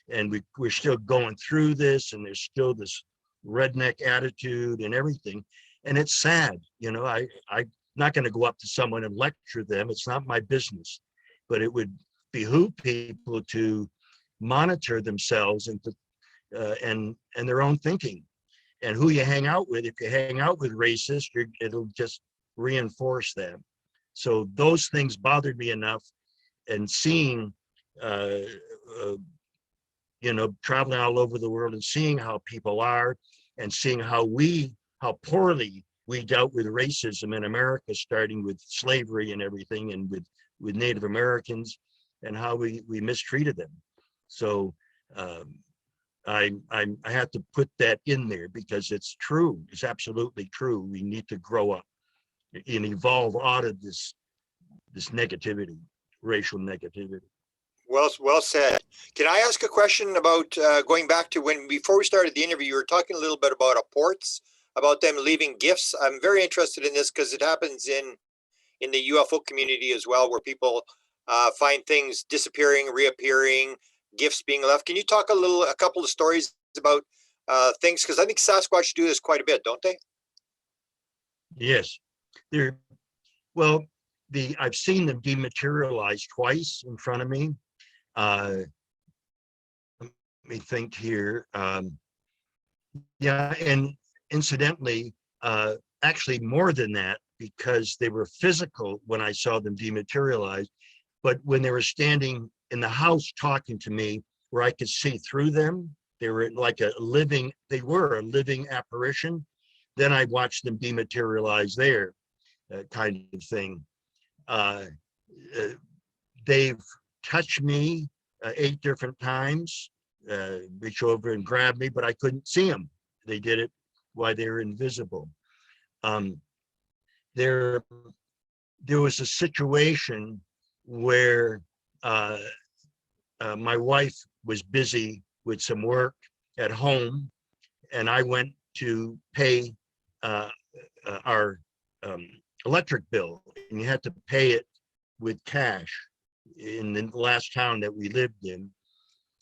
And we're still going through this, and there's still this redneck attitude and everything. And it's sad. You know, I'm not going to go up to someone and lecture them. It's not my business. But it would behoove people to monitor themselves and their own thinking, and who you hang out with. If you hang out with racists, it'll just reinforce that. So those things bothered me enough, and seeing, you know, traveling all over the world and seeing how people are, and seeing how poorly we dealt with racism in America, starting with slavery and everything, and with Native Americans, and how we mistreated them. So I have to put that in there, because it's true. It's absolutely true. We need to grow up and evolve out of this negativity, racial negativity. Well said. Can I ask a question about going back to before we started the interview, you were talking a little bit about apports, about them leaving gifts. I'm very interested in this because it happens in the UFO community as well, where people find things disappearing, reappearing, gifts being left. Can you talk a couple of stories about things? Because I think Sasquatch do this quite a bit, don't they? Yes, I've seen them dematerialize twice in front of me. Let me think here. Yeah, and incidentally, actually more than that, because they were physical when I saw them dematerialize, but when they were standing in the house talking to me, where I could see through them, they were like a living apparition. Then I watched them dematerialize there, kind of thing. They've touched me 8 different times, reach over and grab me, but I couldn't see them. They did it while they were invisible. There was a situation where my wife was busy with some work at home, and I went to pay our electric bill, and you had to pay it with cash in the last town that we lived in.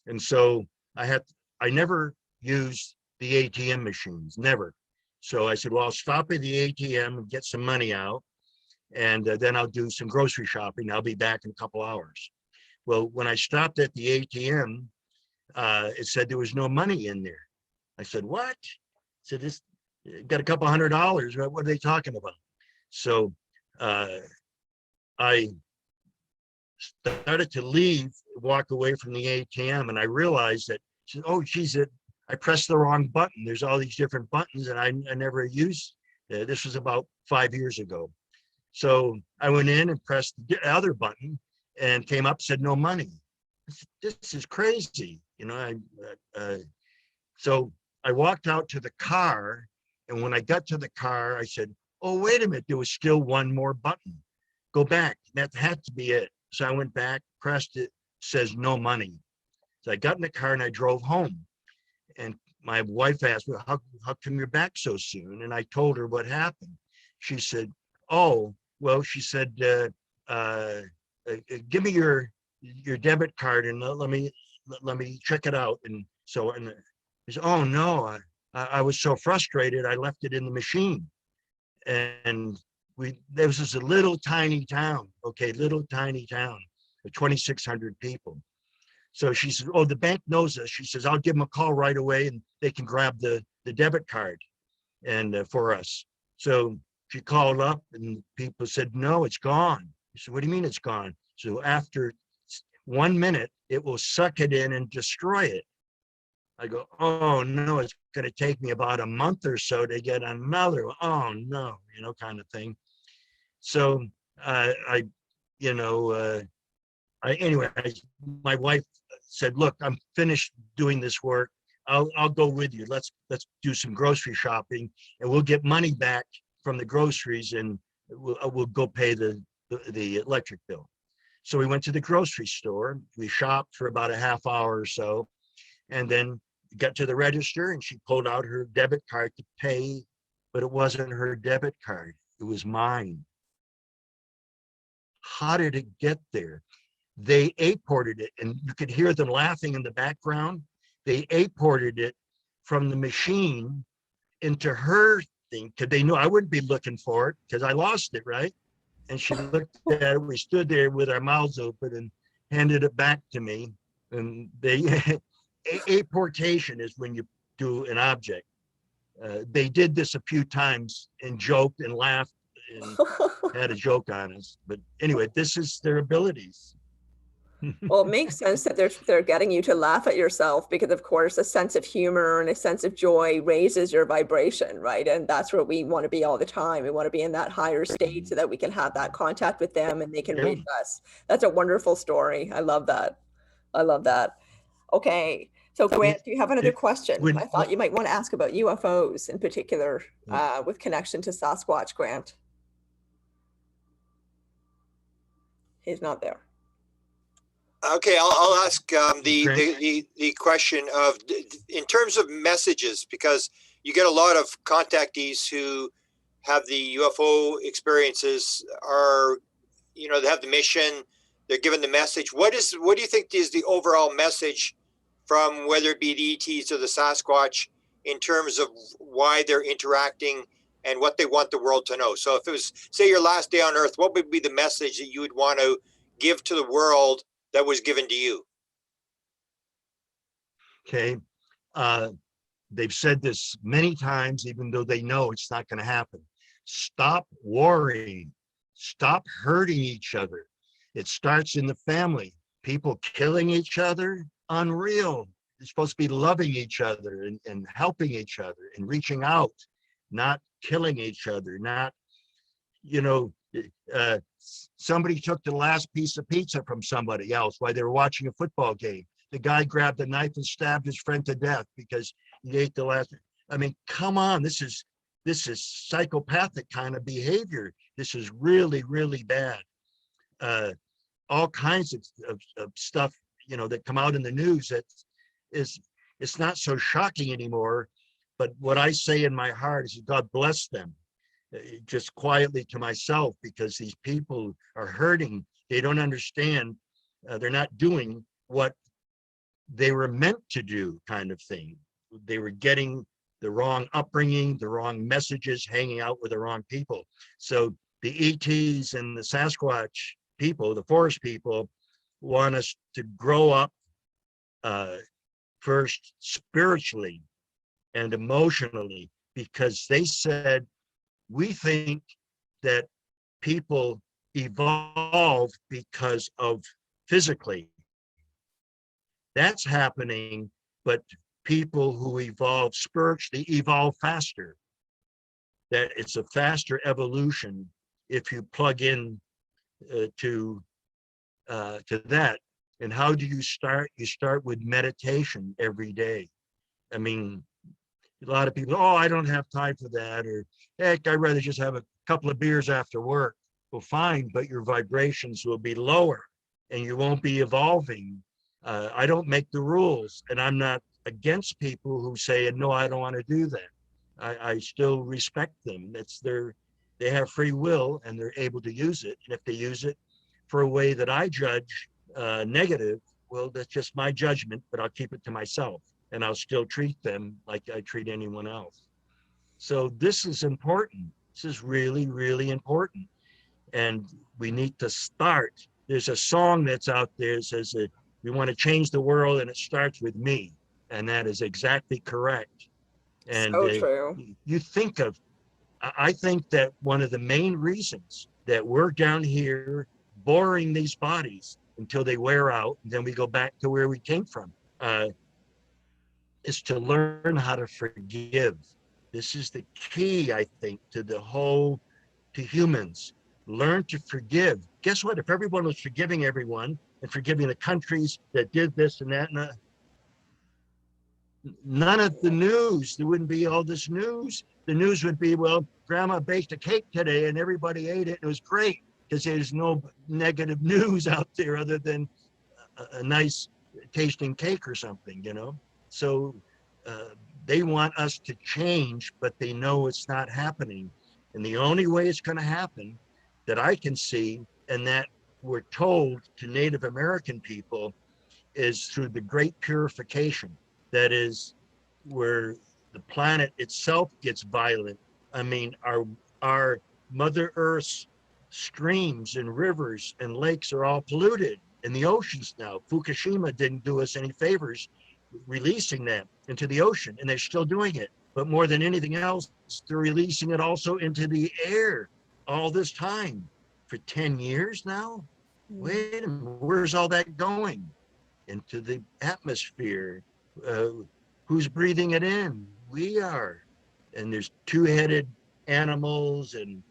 And so I never used the ATM machines, never. So I said, well, I'll stop at the ATM and get some money out, and then I'll do some grocery shopping. I'll be back in a couple hours. Well, when I stopped at the ATM, it said there was no money in there. I said, what? I said, this got a couple $100. What are they talking about? So I started to walk away from the ATM, and I realized that, oh, geez, I pressed the wrong button. There's all these different buttons, and I never used. This was about 5 years ago. So I went in and pressed the other button, and came up, said no money. This is crazy, you know. So I walked out to the car, and when I got to the car, I said, oh, wait a minute, there was still one more button. Go back. That had to be it. So I went back, pressed it, says no money. So I got in the car and I drove home. And my wife asked me, how come you're back so soon? And I told her what happened. She said, oh, well, she said, give me your debit card and let me check it out. And so, and I said, oh no, I was so frustrated, I left it in the machine. And there was just a little tiny town, of 2,600 people. So she said, oh, the bank knows us. She says, I'll give them a call right away, and they can grab the debit card and for us. So she called up, and people said, no, it's gone. I said, what do you mean it's gone? So after 1 minute, it will suck it in and destroy it. I go, oh no, it's going to take me about a month or so to get another one. Oh no, kind of thing. So I, you know, anyway, my wife said, "Look, I'm finished doing this work. I'll go with you. Let's do some grocery shopping, and we'll get money back from the groceries, and we'll go pay the electric bill." So we went to the grocery store. We shopped for about a half hour or so, and then got to the register, and she pulled out her debit card to pay, but it wasn't her debit card. It was mine. How did it get there? They imported it, and you could hear them laughing in the background. They imported it from the machine into her thing, because they knew I wouldn't be looking for it because I lost it, right? And she looked at it. We stood there with our mouths open and handed it back to me. And they importation is when you do an object. They did this a few times and joked and laughed and had a joke on us. But anyway, this is their abilities. Well, it makes sense that they're getting you to laugh at yourself because, of course, a sense of humor and a sense of joy raises your vibration, right? And that's where we want to be all the time. We want to be in that higher state so that we can have that contact with them and they can reach us. That's a wonderful story. I love that. I love that. Okay. So Grant, do you have another question? I thought you might want to ask about UFOs in particular, with connection to Sasquatch, Grant. He's not there. Okay, I'll ask the question of, in terms of messages, because you get a lot of contactees who have the UFO experiences, are, you know, they have the mission, they're given the message. What do you think is the overall message from, whether it be the ETs or the Sasquatch, in terms of why they're interacting and what they want the world to know? So if it was, say, your last day on Earth, what would be the message that you would want to give to the world that was given to you? Okay. They've said this many times, even though they know it's not going to happen. Stop warring. Stop hurting each other. It starts in the family. People killing each other, unreal. They're supposed to be loving each other and helping each other and reaching out, not killing each other, not, you know, somebody took the last piece of pizza from somebody else while they were watching a football game. The guy grabbed a knife and stabbed his friend to death because he ate the last. I mean, come on, this is psychopathic kind of behavior. This is really, really bad. All kinds of stuff, you know, that come out in the news that it's not so shocking anymore. But what I say in my heart is, God bless them. Just quietly to myself, because these people are hurting. They don't understand. They're not doing what they were meant to do, kind of thing. They were getting the wrong upbringing, the wrong messages, hanging out with the wrong people. So the ETs and the Sasquatch people, the forest people, want us to grow up first spiritually and emotionally, because they said, we think that people evolve because of physically. That's happening, but people who evolve spiritually evolve faster. That it's a faster evolution if you plug in to that. And how do you start? You start with meditation every day. I mean, a lot of people, oh, I don't have time for that, or heck, I'd rather just have a couple of beers after work. Well, fine, but your vibrations will be lower and you won't be evolving. I don't make the rules, and I'm not against people who say, no, I don't want to do that. I still respect them. They have free will and they're able to use it. And if they use it for a way that I judge negative, well, that's just my judgment, but I'll keep it to myself. And I'll still treat them like I treat anyone else. So this is important. This is really, really important. And we need to start. There's a song that's out there that says that we want to change the world and it starts with me. And that is exactly correct. And so true. You think of, I think that one of the main reasons that we're down here boring these bodies until they wear out, and then we go back to where we came from, is to learn how to forgive. This is the key, I think, to humans. learn to forgive. Guess what? If everyone was forgiving everyone and forgiving the countries that did this and that, and none of the news, there wouldn't be all this news. The news would be, well, grandma baked a cake today and everybody ate it. It was great because there's no negative news out there other than a nice tasting cake or something, you know? So they want us to change, but they know it's not happening. And the only way it's going to happen that I can see, and that we're told to Native American people, is through the great purification. That is where the planet itself gets violent. I mean, our Mother Earth's streams and rivers and lakes are all polluted, and the oceans now. Fukushima didn't do us any favors releasing that into the ocean, and they're still doing it. But more than anything else, they're releasing it also into the air all this time for 10 years now. Wait a minute, where's all that going? Into the atmosphere. Who's breathing it in? We are. And there's two-headed animals and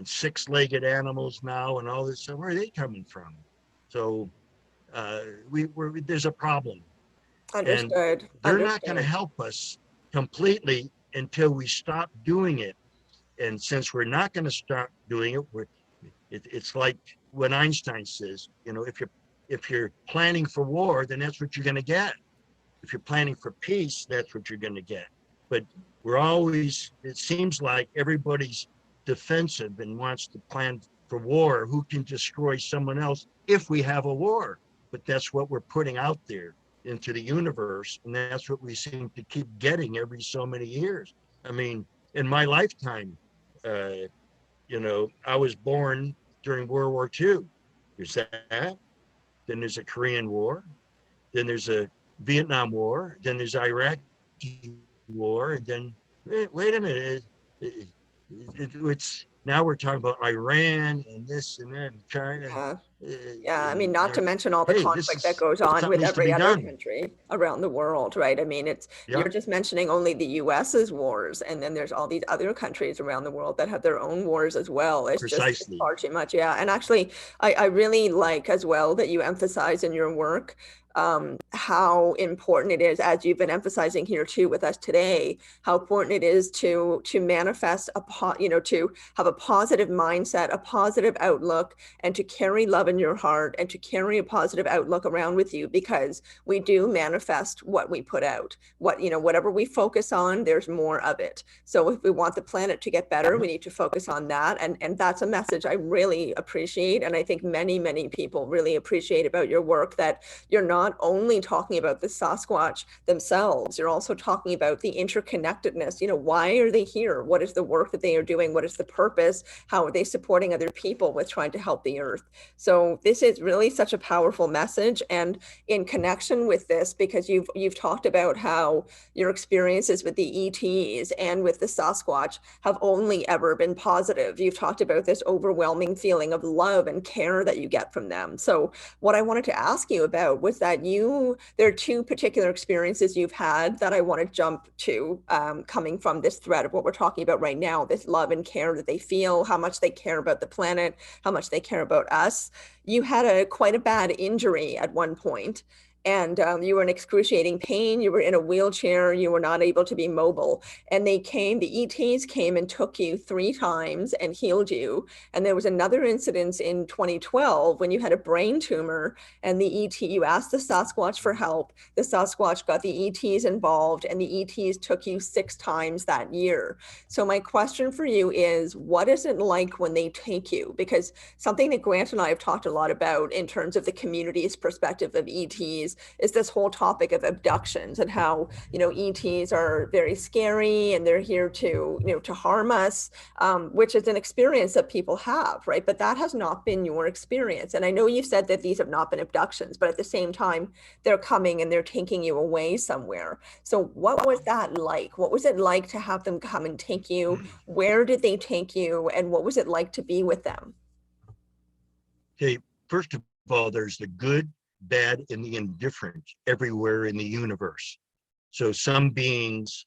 six-legged animals now and all this. So where are they coming from? So there's a problem. Understood. And they're not going to help us completely until we stop doing it. And since we're not going to stop doing it, it's like what Einstein says, you know, if you're planning for war, then that's what you're going to get. If you're planning for peace, that's what you're going to get. But it seems like everybody's defensive and wants to plan for war. Who can destroy someone else if we have a war? But that's what we're putting out there into the universe. And that's what we seem to keep getting every so many years. I mean, in my lifetime, you know, I was born during World War II. There's that. Then there's a Korean War. Then there's a Vietnam War. Then there's Iraqi War. And then, wait a minute. It's now we're talking about Iran and this and that, and China. Yeah, I mean, not to mention all the conflict that goes on with every other country around the world, right? I mean, you're just mentioning only the US's wars, and then there's all these other countries around the world that have their own wars as well. It's just far too much. Yeah, and actually, I really like as well that you emphasize in your work how important it is, as you've been emphasizing here too with us today, how important it is to manifest to have a positive mindset, a positive outlook, and to carry love in your heart and to carry a positive outlook around with you, because we do manifest what we put out. Whatever we focus on, there's more of it. So if we want the planet to get better, we need to focus on that. And that's a message I really appreciate. And I think many, many people really appreciate about your work, that you're not only talking about the Sasquatch themselves, you're also talking about the interconnectedness. Why are they here? What is the work that they are doing? What is the purpose? How are they supporting other people with trying to help the earth? So this is really such a powerful message. And in connection with this, because you've talked about how your experiences with the ETs and with the Sasquatch have only ever been positive. You've talked about this overwhelming feeling of love and care that you get from them. So what I wanted to ask you about was that there are two particular experiences you've had that I want to jump to, coming from this thread of what we're talking about right now, this love and care that they feel, how much they care about the planet, how much they care about us. You had quite a bad injury at one point, and you were in excruciating pain. You were in a wheelchair. You were not able to be mobile. And the ETs came and took you 3 times and healed you. And there was another incident in 2012 when you had a brain tumor, and you asked the Sasquatch for help. The Sasquatch got the ETs involved, and the ETs took you 6 times that year. So my question for you is, what is it like when they take you? Because something that Grant and I have talked a lot about in terms of the community's perspective of ETs is this whole topic of abductions, and how ETs are very scary and they're here to harm us, which is an experience that people have, right? But that has not been your experience. And I know you've said that these have not been abductions, but at the same time, they're coming and they're taking you away somewhere. So what was that like? What was it like to have them come and take you? Where did they take you? And what was it like to be with them? Okay, first of all, there's the good, bad, and the indifferent everywhere in the universe. So some beings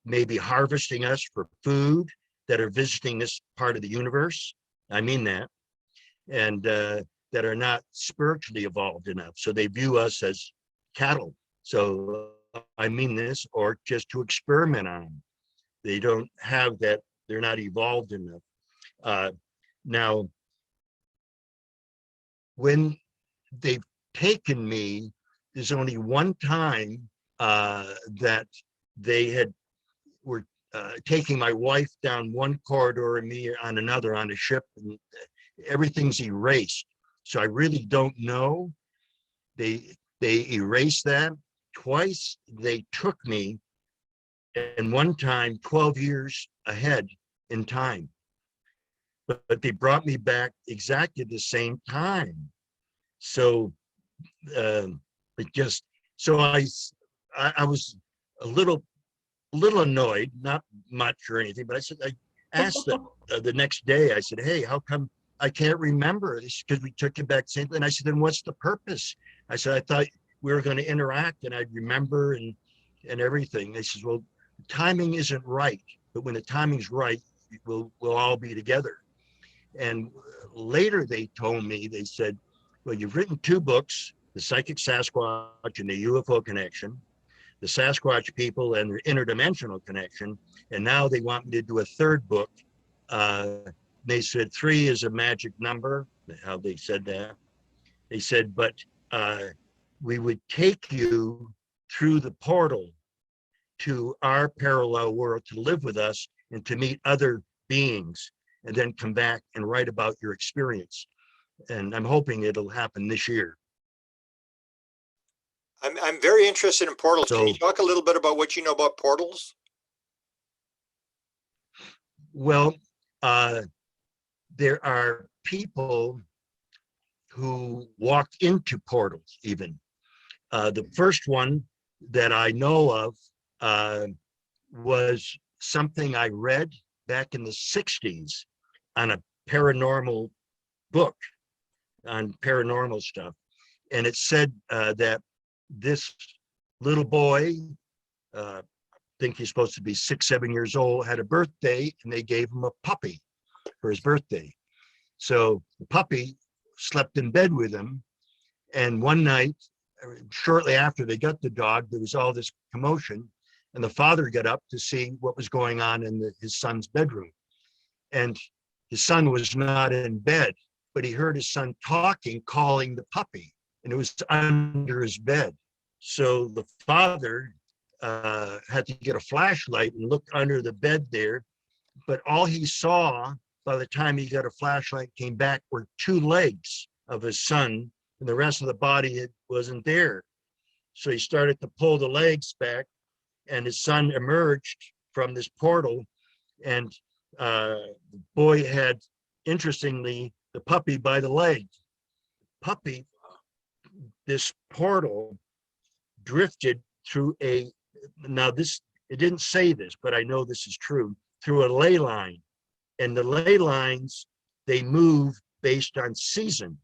may be harvesting us for food, that are visiting this part of the universe. I mean that. And that are not spiritually evolved enough. So they view us as cattle. So I mean this, or just to experiment on them. They don't have that, they're not evolved enough. Now, when they've taken me, there's only one time that they were taking my wife down one corridor and me on another on a ship, and everything's erased. So I really don't know. They erased that. Twice they took me, and one time 12 years ahead in time. But they brought me back exactly the same time. So it just, so I was a little annoyed, not much or anything, but I asked them the next day, I said, hey, how come I can't remember? Because we took you back same thing. And I said, then what's the purpose? I said, I thought we were going to interact and I'd remember and everything. They said, well, timing isn't right, but when the timing's right, we'll all be together. And later they told me, they said, well, you've written 2 books, The Psychic Sasquatch and the UFO Connection, The Sasquatch People and their Interdimensional Connection. And now they want me to do a 3rd book. They said 3 is a magic number, how they said that. They said, but we would take you through the portal to our parallel world to live with us and to meet other beings, and then come back and write about your experience. And I'm hoping it'll happen this year. I'm very interested in portals. So, can you talk a little bit about what you know about portals? Well, there are people who walk into portals even. The first one that I know of was something I read back in the 60s on a paranormal book on paranormal stuff. And it said that this little boy, I think he's supposed to be 6, 7 years old, had a birthday and they gave him a puppy for his birthday. So the puppy slept in bed with him. And one night, shortly after they got the dog, there was all this commotion. And the father got up to see what was going on in his son's bedroom. And his son was not in bed, but he heard his son talking, calling the puppy, and it was under his bed. So the father had to get a flashlight and look under the bed there. But all he saw by the time he got a flashlight came back were 2 legs of his son, and the rest of the body wasn't there. So he started to pull the legs back, and his son emerged from this portal, and the boy had, interestingly, the puppy by the leg. Puppy, this portal drifted through now this, it didn't say this, but I know this is true, through a ley line. And the ley lines, they move based on season,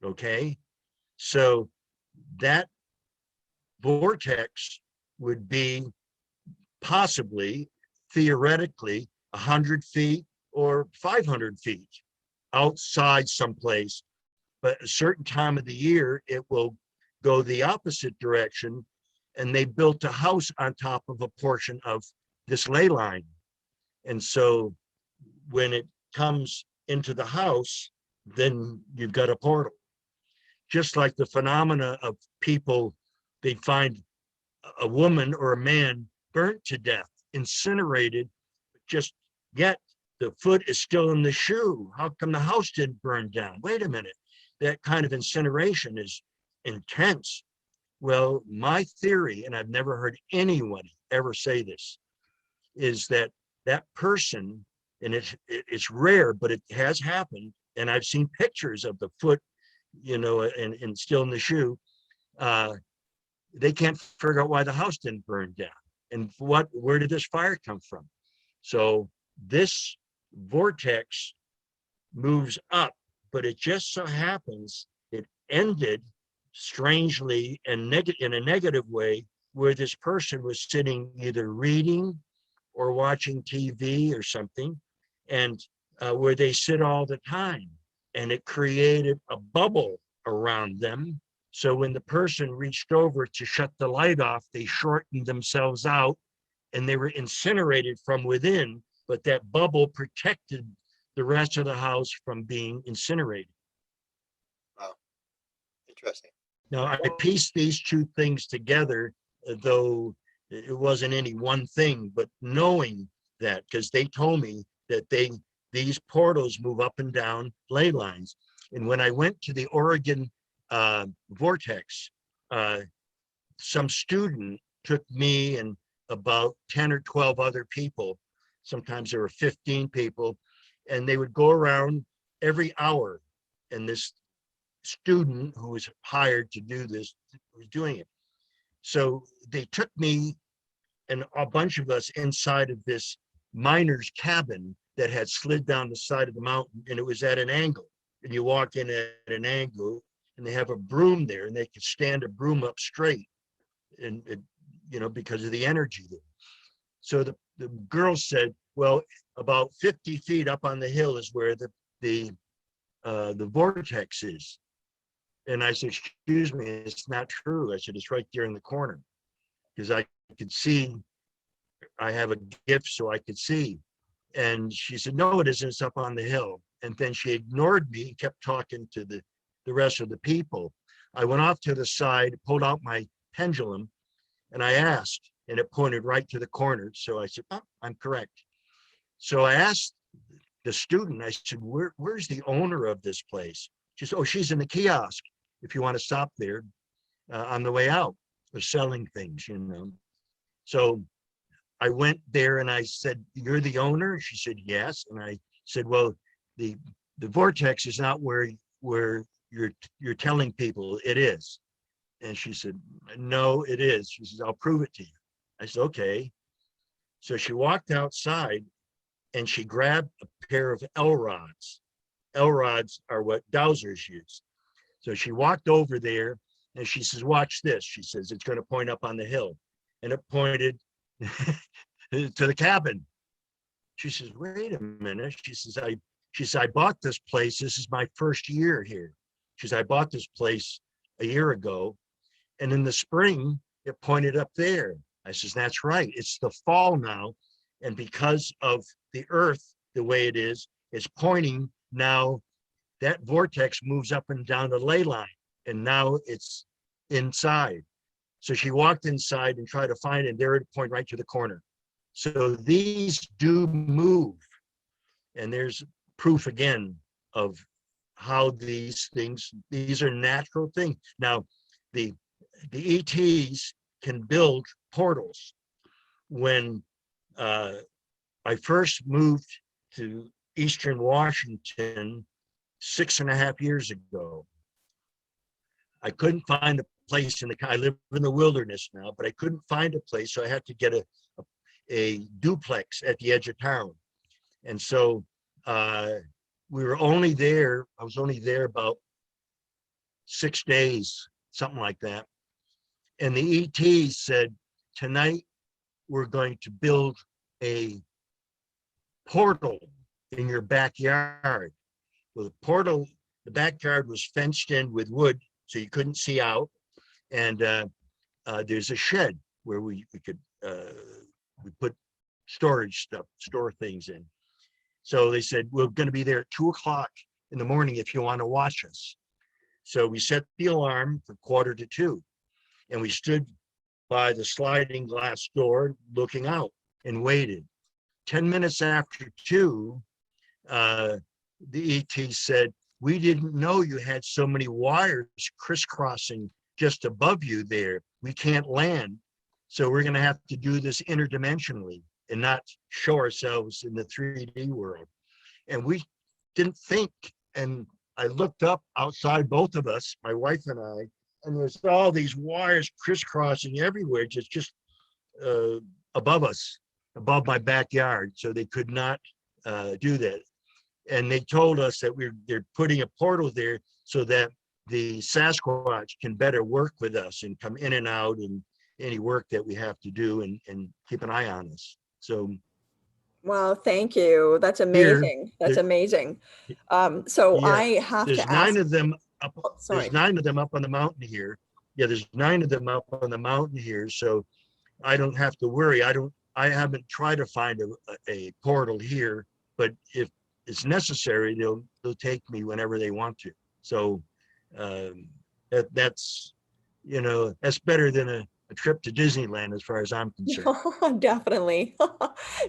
okay? So that vortex would be possibly, theoretically, 100 feet or 500 feet outside someplace, but a certain time of the year, it will go the opposite direction. And they built a house on top of a portion of this ley line. And so when it comes into the house, then you've got a portal. Just like the phenomena of people, they find a woman or a man burnt to death, incinerated, just yet the foot is still in the shoe. How come the house didn't burn down? Wait a minute, that kind of incineration is intense. Well, my theory, and I've never heard anyone ever say this, is that that person, and it's rare, but it has happened, and I've seen pictures of the foot, you know, and still in the shoe. They can't figure out why the house didn't burn down, and where did this fire come from? So this vortex moves up, but it just so happens it ended strangely and in a negative way, where this person was sitting either reading or watching TV or something, and where they sit all the time. And it created a bubble around them. So when the person reached over to shut the light off, they shortened themselves out and they were incinerated from within, but that bubble protected the rest of the house from being incinerated. Wow, interesting. Now, I pieced these two things together, though it wasn't any one thing, but knowing that, because they told me that these portals move up and down ley lines. And when I went to the Oregon vortex, some student took me and about 10 or 12 other people, sometimes there were 15 people, and they would go around every hour. And this student who was hired to do this was doing it. So they took me and a bunch of us inside of this miner's cabin that had slid down the side of the mountain, and it was at an angle. And you walk in at an angle, and they have a broom there, and they could stand a broom up straight, and because of the energy there. So the girls said, well, about 50 feet up on the hill is where the vortex is. And I said, excuse me, it's not true. I said, it's right there in the corner, because I could see, I have a gift so I could see. And she said, no, it isn't, it's up on the hill. And then she ignored me and kept talking to the rest of the people. I went off to the side, pulled out my pendulum, and I asked, and it pointed right to the corner. So I said, oh, I'm correct. So I asked the student, I said, where's the owner of this place? She said, oh, she's in the kiosk, if you want to stop there on the way out. They're selling things, So I went there and I said, you're the owner? She said, yes. And I said, well, the vortex is not where you're telling people it is. And she said, no, it is. She says, I'll prove it to you. I said, okay. So she walked outside and she grabbed a pair of L rods. L rods are what dowsers use. So she walked over there and she says, watch this. She says, it's going to point up on the hill. And it pointed to the cabin. She says, wait a minute. She says, I bought this place. This is my first year here. She says, I bought this place a year ago. And in the spring, it pointed up there. I says, that's right. It's the fall now. And because of the earth, the way it is, it's pointing now. That vortex moves up and down the ley line. And now it's inside. So she walked inside and tried to find it. And there it pointed right to the corner. So these do move. And there's proof again of how these are natural things. Now, the ETs can build portals. When I first moved to Eastern Washington 6.5 years ago, I couldn't find a place I live in the wilderness now, but I couldn't find a place, so I had to get a duplex at the edge of town. And so we were only there, I was only there about 6 days, something like that. And the ET said, tonight we're going to build a portal in your backyard. Well, the backyard was fenced in with wood, so you couldn't see out. And there's a shed where we put storage stuff, store things in. So they said, we're going to be there at 2:00 in the morning if you want to watch us. So we set the alarm for 1:45, and we stood by the sliding glass door looking out and waited. 10 minutes after 2, the ET said, we didn't know you had so many wires crisscrossing just above you there. We can't land. So we're going to have to do this interdimensionally and not show ourselves in the 3D world. And we didn't think. And I looked up outside, both of us, my wife and I, and there's all these wires crisscrossing everywhere, just above us, above my backyard. So they could not do that. And they told us that they're putting a portal there so that the Sasquatch can better work with us and come in and out and any work that we have to do and keep an eye on us. So Well, thank you. That's Here, amazing. That's there, amazing. So yeah, I have there's to nine ask, of them up. oh, There's sorry. 9 of them up on the mountain here. Yeah, there's 9 of them up on the mountain here. So I don't have to worry. I haven't tried to find a portal here, but if it's necessary, they'll take me whenever they want to. So um, that's, that's better than a trip to Disneyland as far as I'm concerned. Definitely.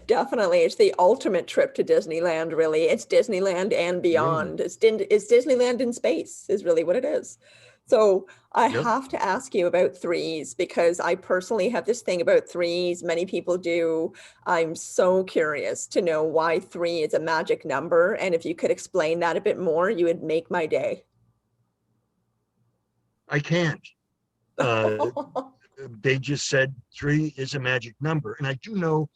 Definitely. It's the ultimate trip to Disneyland, really. It's Disneyland and Yeah. beyond. It's Disneyland in space, is really what it is. So I Yep. have to ask you about threes because I personally have this thing about threes. Many people do. I'm so curious to know why three is a magic number. And if you could explain that a bit more, you would make my day. I can't. Uh, they just said 3 is a magic number. And I do know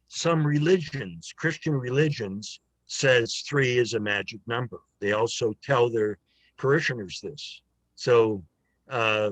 some religions, Christian religions, says 3 is a magic number. They also tell their parishioners this. So uh,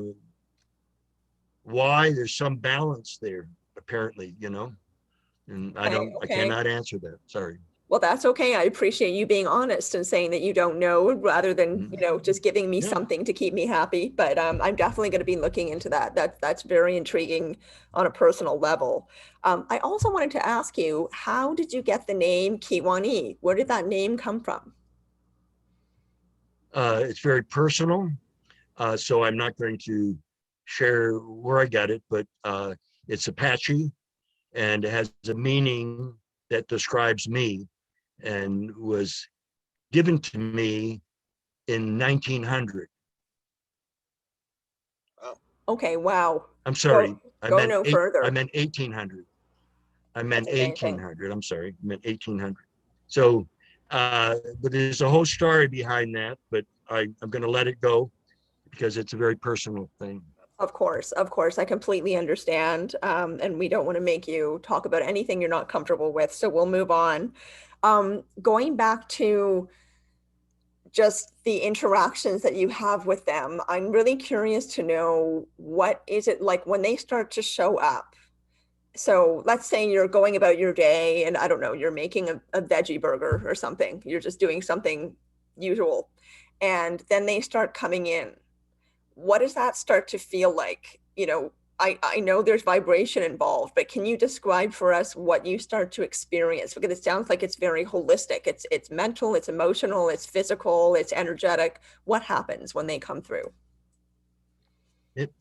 why? There's some balance there, apparently, and Okay, I okay. cannot answer that. Sorry. Well, that's okay. I appreciate you being honest and saying that you don't know rather than, Mhm. just giving me Yeah. something to keep me happy. But I'm definitely going to be looking into that. That's very intriguing on a personal level. I also wanted to ask you, how did you get the name Kewaunee? Where did that name come from? It's very personal. So I'm not going to share where I got it, but it's Apache and it has a meaning that describes me and was given to me in 1900. Wow. Okay, wow. I'm Go sorry. go no I further. meant 1800. I That's meant amazing. 1800. I'm sorry. I meant 1800. So, but there's a whole story behind that, but I'm going to let it go because it's a very personal thing. Of course, I completely understand. And we don't want to make you talk about anything you're not comfortable with, so we'll move on. Going back to just the interactions that you have with them, I'm really curious to know what is it like when they start to show up. So let's say you're going about your day and I don't know, you're making a veggie burger or something. You're just doing something usual. And then they start coming in. What does that start to feel like? I know there's vibration involved, but can you describe for us what you start to experience? Because it sounds like it's very holistic. It's mental, it's emotional, it's physical, it's energetic. What happens when they come through?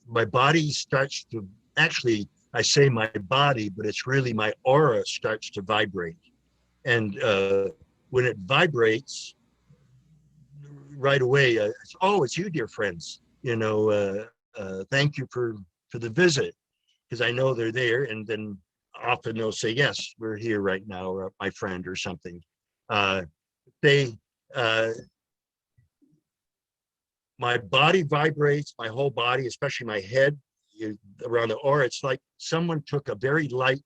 My body starts to actually, I say my body, but it's really my aura starts to vibrate. And when it vibrates right away, it's you, dear friends. Thank you for the visit because I know they're there. And then often they'll say, yes, we're here right now, or my friend or something. Uh, they, uh, my body vibrates, my whole body, especially my head around the aura. It's like someone took a very light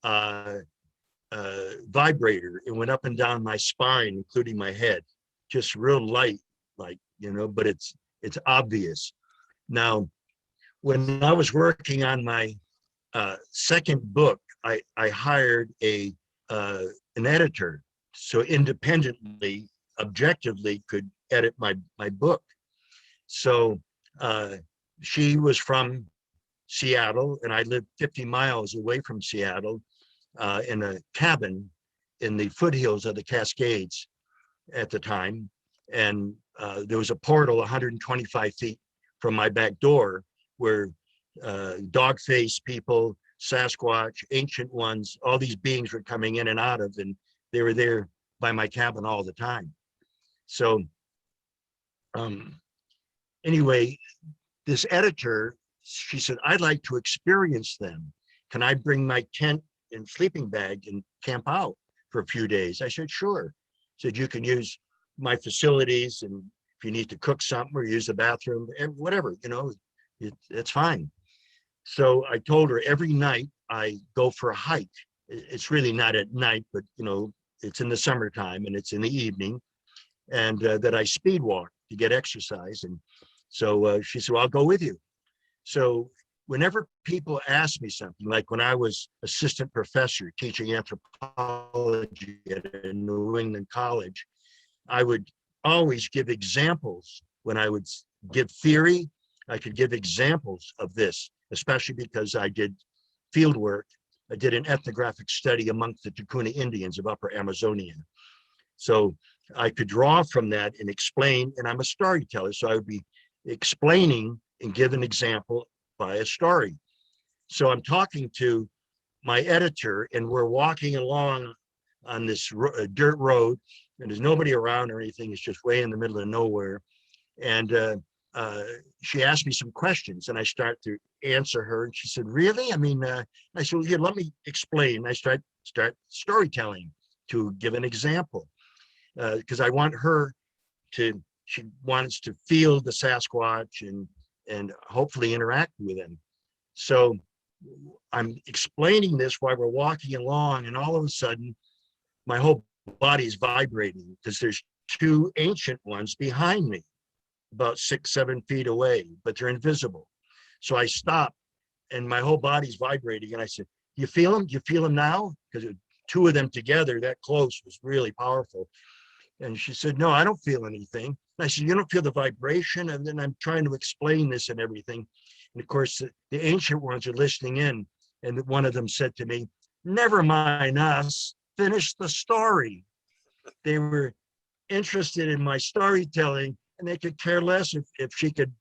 uh, vibrator and went up and down my spine, including my head, just real light, like, but it's obvious. Now, when I was working on my second book, I hired an editor, so independently, objectively, could edit my book. So she was from Seattle, and I lived 50 miles away from Seattle in a cabin in the foothills of the Cascades at the time. And there was a portal 125 feet from my back door where dog-faced people, Sasquatch, ancient ones, all these beings were coming in and out of, and they were there by my cabin all the time. So um, anyway, this editor, she said, I'd like to experience them. Can I bring my tent and sleeping bag and camp out for a few days? I said, sure. Said, you can use my facilities, and if you need to cook something or use the bathroom, and whatever, it's fine. So I told her every night I go for a hike. It's really not at night, but it's in the summertime and it's in the evening, and that I speed walk to get exercise. And so she said, well, I'll go with you. So whenever people ask me something, like when I was assistant professor teaching anthropology at a New England college, I would always give examples. When I would give theory, I could give examples of this, especially because I did field work. I did an ethnographic study amongst the Kewaunee Indians of Upper Amazonia. So I could draw from that and explain, and I'm a storyteller, so I would be explaining and give an example by a story. So I'm talking to my editor, and we're walking along on this dirt road, and there's nobody around or anything. It's just way in the middle of nowhere. And she asked me some questions, and I start to answer her. And she said, "Really?" I mean, I said, "Well, here, let me explain." I start storytelling to give an example, because I want her to. She wants to feel the Sasquatch and hopefully interact with him. So I'm explaining this while we're walking along, and all of a sudden, my whole body's vibrating because there's two ancient ones behind me, about 6-7 feet away, but they're invisible. So I stop, and my whole body's vibrating, and I said, "You feel them? Do you feel them now?" Because two of them together that close was really powerful. And she said, "No, I don't feel anything." And I said, "You don't feel the vibration?" And then I'm trying to explain this and everything. And of course, the ancient ones are listening in. And one of them said to me, "Never mind us, finish the story." They were interested in my storytelling, and they could care less if she could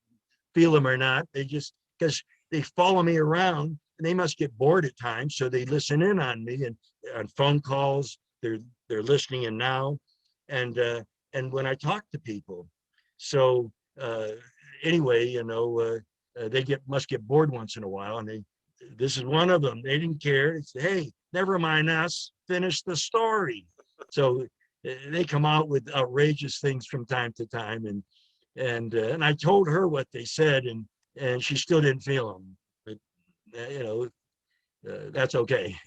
feel them or not. They just, because they follow me around, and they must get bored at times, so they listen in on me, and on phone calls, they're listening in now. And when I talk to people. So anyway, they must get bored once in a while, and this is one of them. They didn't care. They said, "Hey, never mind us, finish the story." So they come out with outrageous things from time to time, and I told her what they said, and she still didn't feel them. But that's okay.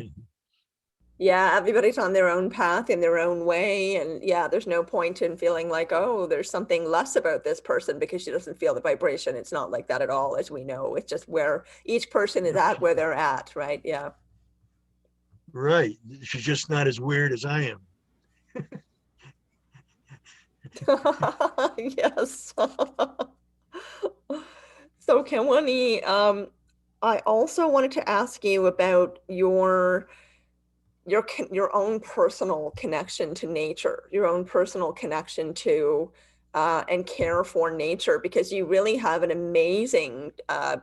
Yeah, everybody's on their own path in their own way. And yeah, there's no point in feeling like, oh, there's something less about this person because she doesn't feel the vibration. It's not like that at all, as we know. It's just where each person is at where they're at, right? Yeah. Right. She's just not as weird as I am. Yes. So Kewaunee, I also wanted to ask you about your own personal connection to nature, your own personal connection to and care for nature, because you really have an amazing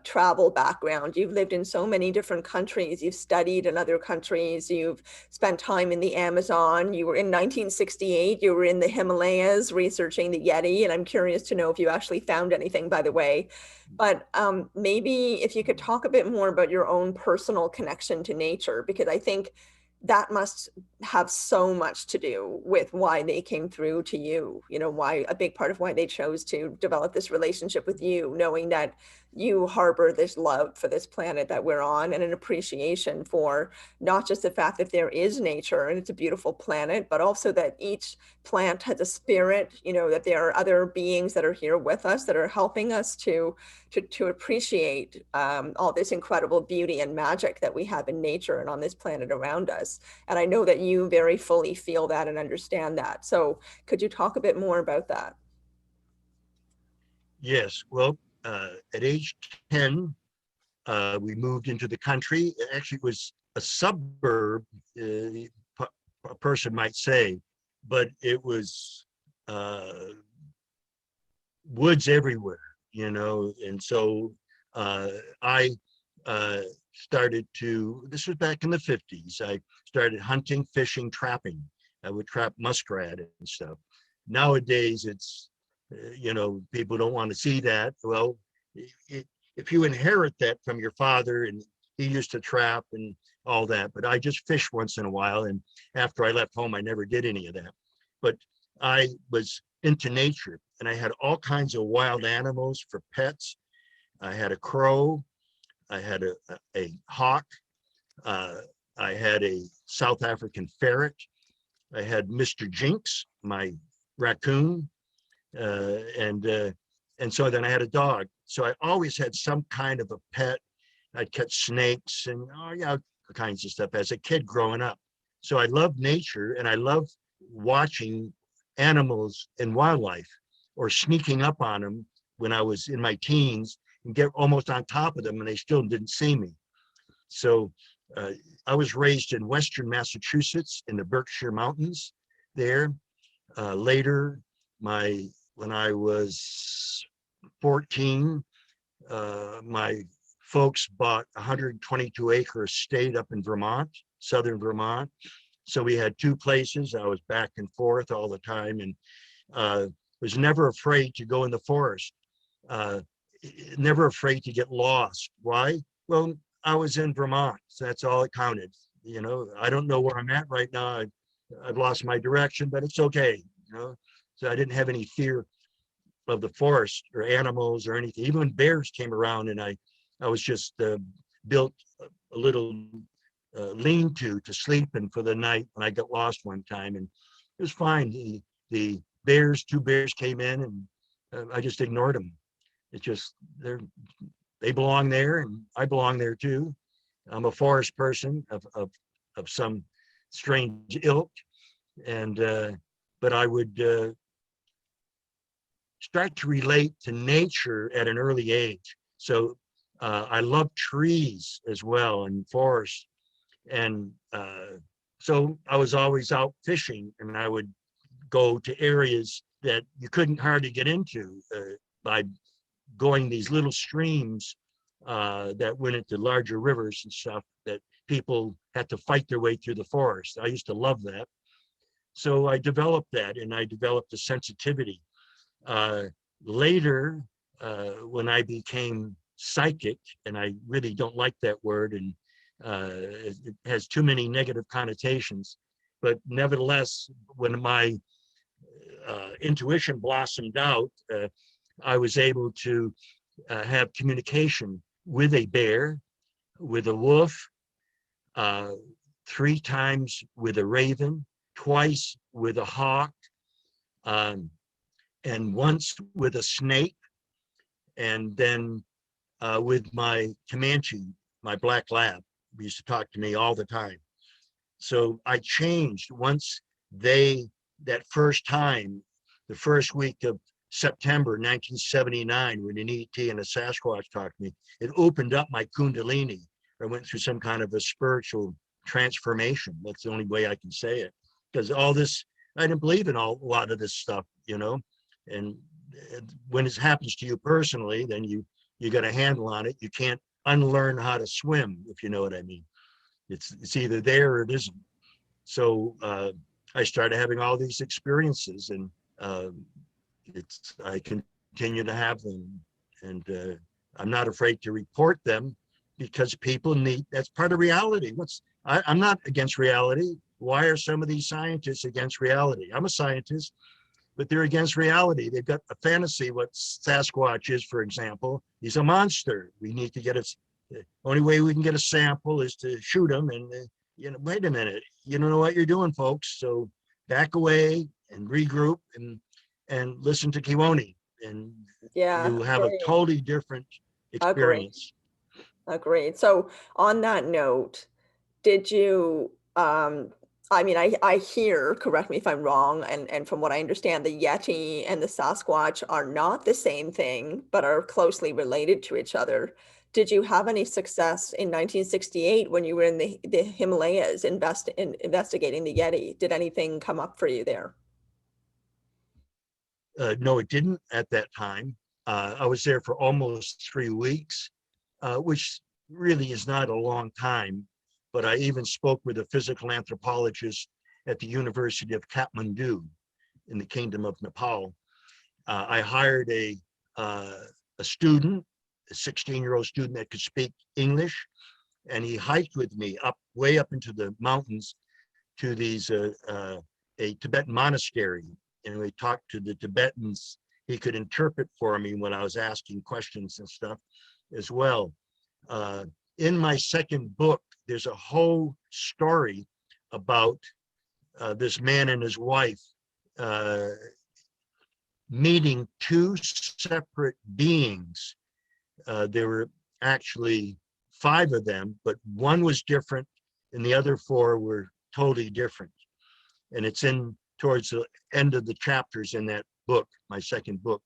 travel background. You've lived in so many different countries. You've studied in other countries. You've spent time in the Amazon. You were in 1968. You were in the Himalayas researching the Yeti. And I'm curious to know if you actually found anything, by the way. But maybe if you could talk a bit more about your own personal connection to nature, because I think that must have so much to do with why they came through to you, why a big part of why they chose to develop this relationship with you, knowing that you harbor this love for this planet that we're on and an appreciation for not just the fact that there is nature and it's a beautiful planet, but also that each plant has a spirit, that there are other beings that are here with us that are helping us to appreciate all this incredible beauty and magic that we have in nature and on this planet around us. And I know that you very fully feel that and understand that. So could you talk a bit more about that? Yes. Well, at age 10, we moved into the country. Actually, it was a suburb, a person might say, but it was woods everywhere, and so I started to, this was back in the 50s, I started hunting, fishing, trapping. I would trap muskrat and stuff. Nowadays, it's, people don't want to see that. Well, if you inherit that from your father, and he used to trap and all that, but I just fished once in a while. And after I left home, I never did any of that. But I was into nature, and I had all kinds of wild animals for pets. I had a crow, I had a hawk, I had a South African ferret, I had Mr. Jinx, my raccoon, and so then I had a dog. So I always had some kind of a pet, I'd catch snakes and all kinds of stuff as a kid growing up. So I love nature, and I love watching animals and wildlife, or sneaking up on them when I was in my teens and get almost on top of them and they still didn't see me. So I was raised in Western Massachusetts in the Berkshire Mountains there. Later, when I was 14, my folks bought a 122-acre estate up in Vermont, southern Vermont. So we had two places. I was back and forth all the time, and was never afraid to go in the forest. Never afraid to get lost. Why? Well, I was in Vermont, so that's all it counted. You know, I don't know where I'm at right now. I've lost my direction, but it's okay. You know, so I didn't have any fear of the forest or animals or anything. Even when bears came around, and I was just built a little lean-to sleep in for the night when I got lost one time, and it was fine. The two bears came in, and I just ignored them. It's just they belong there, and I belong there too. I'm a forest person of some strange ilk, and but I would start to relate to nature at an early age. So I love trees as well, and forests, and so I was always out fishing, and I would go to areas that you couldn't hardly get into by going these little streams that went into larger rivers and stuff that people had to fight their way through the forest. I used to love that. So I developed that, and I developed a sensitivity. Later, when I became psychic, and I really don't like that word, and it has too many negative connotations, but nevertheless, when my intuition blossomed out, I was able to have communication with a bear, with a wolf, 3 times with a raven, twice with a hawk, and once with a snake, and then with my Comanche, my black lab, who used to talk to me all the time. So I changed once that first time, the first week of September 1979, when an ET and a Sasquatch talked to me, it opened up my Kundalini. I went through some kind of a spiritual transformation. That's the only way I can say it. Because all this, I didn't believe in a lot of this stuff, you know. And when it happens to you personally, then you got a handle on it. You can't unlearn how to swim, if you know what I mean. It's either there or it isn't. So I started having all these experiences, and I continue to have them, and I'm not afraid to report them, because people need, that's part of reality. I'm not against reality. Why are some of these scientists against reality? I'm a scientist, but they're against reality. They've got a fantasy what Sasquatch is, for example. He's a monster. We need to get the only way we can get a sample is to shoot him, and wait a minute, you don't know what you're doing, folks. So back away and regroup and listen to Kewaunee, and you have a totally different experience. Agreed. So on that note, did you, I mean, I hear, correct me if I'm wrong, and from what I understand, the Yeti and the Sasquatch are not the same thing, but are closely related to each other. Did you have any success in 1968 when you were in the Himalayas investigating the Yeti? Did anything come up for you there? No, it didn't at that time. I was there for almost 3 weeks, which really is not a long time. But I even spoke with a physical anthropologist at the University of Kathmandu in the Kingdom of Nepal. I hired a student, a 16-year-old student that could speak English, and he hiked with me way up into the mountains to a Tibetan monastery, and we talked to the Tibetans. He could interpret for me when I was asking questions and stuff as well. In my second book, there's a whole story about this man and his wife meeting 2 separate beings. They were actually 5 of them, but one was different and the other 4 were totally different. And it's in towards the end of the chapters in that book, my second book.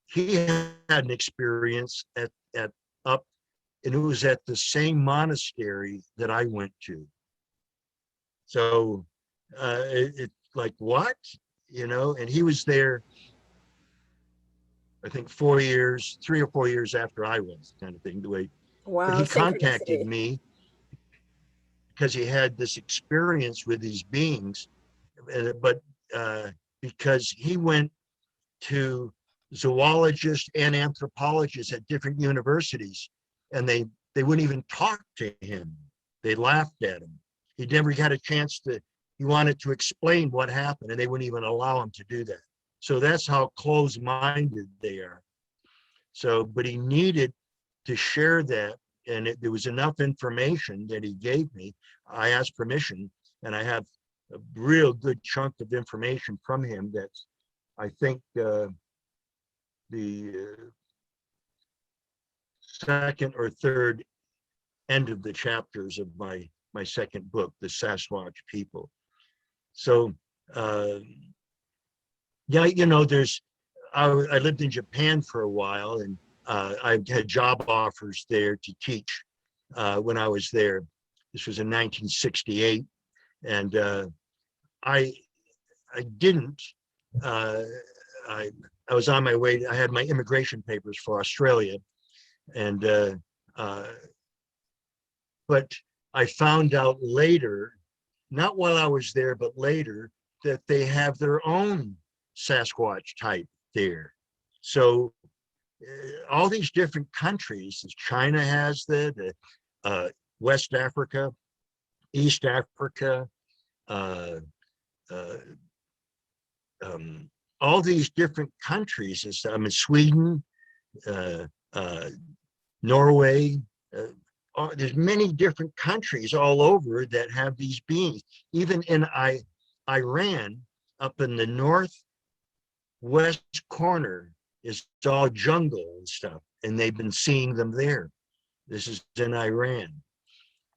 He had an experience at up, and it was at the same monastery that I went to. So it's like, what? You know, and he was there, I think 3 or 4 years after I was, kind of thing, the way. Wow, But he contacted synchronicity. me because he had this experience with these beings, but because he went to zoologists and anthropologists at different universities, and they wouldn't even talk to him. They laughed at him. He never had a chance to, he wanted to explain what happened, and they wouldn't even allow him to do that. So that's how closed-minded they are. So, but he needed to share that, and there was enough information that he gave me. I asked permission, and I have a real good chunk of information from him that's, I think, the second or third end of the chapters of my second book, The Sasquatch People. So, yeah, you know, I lived in Japan for a while, and I had job offers there to teach when I was there. This was in 1968, and I didn't. I was on my way. I had my immigration papers for Australia, and but I found out later, not while I was there, but later, that they have their own Sasquatch type there. So all these different countries, China has that, West Africa, East Africa, all these different countries. I mean, Sweden, Norway. There's many different countries all over that have these beings. Even in Iran, up in the northwest corner, is all jungle and stuff, and they've been seeing them there. This is in Iran.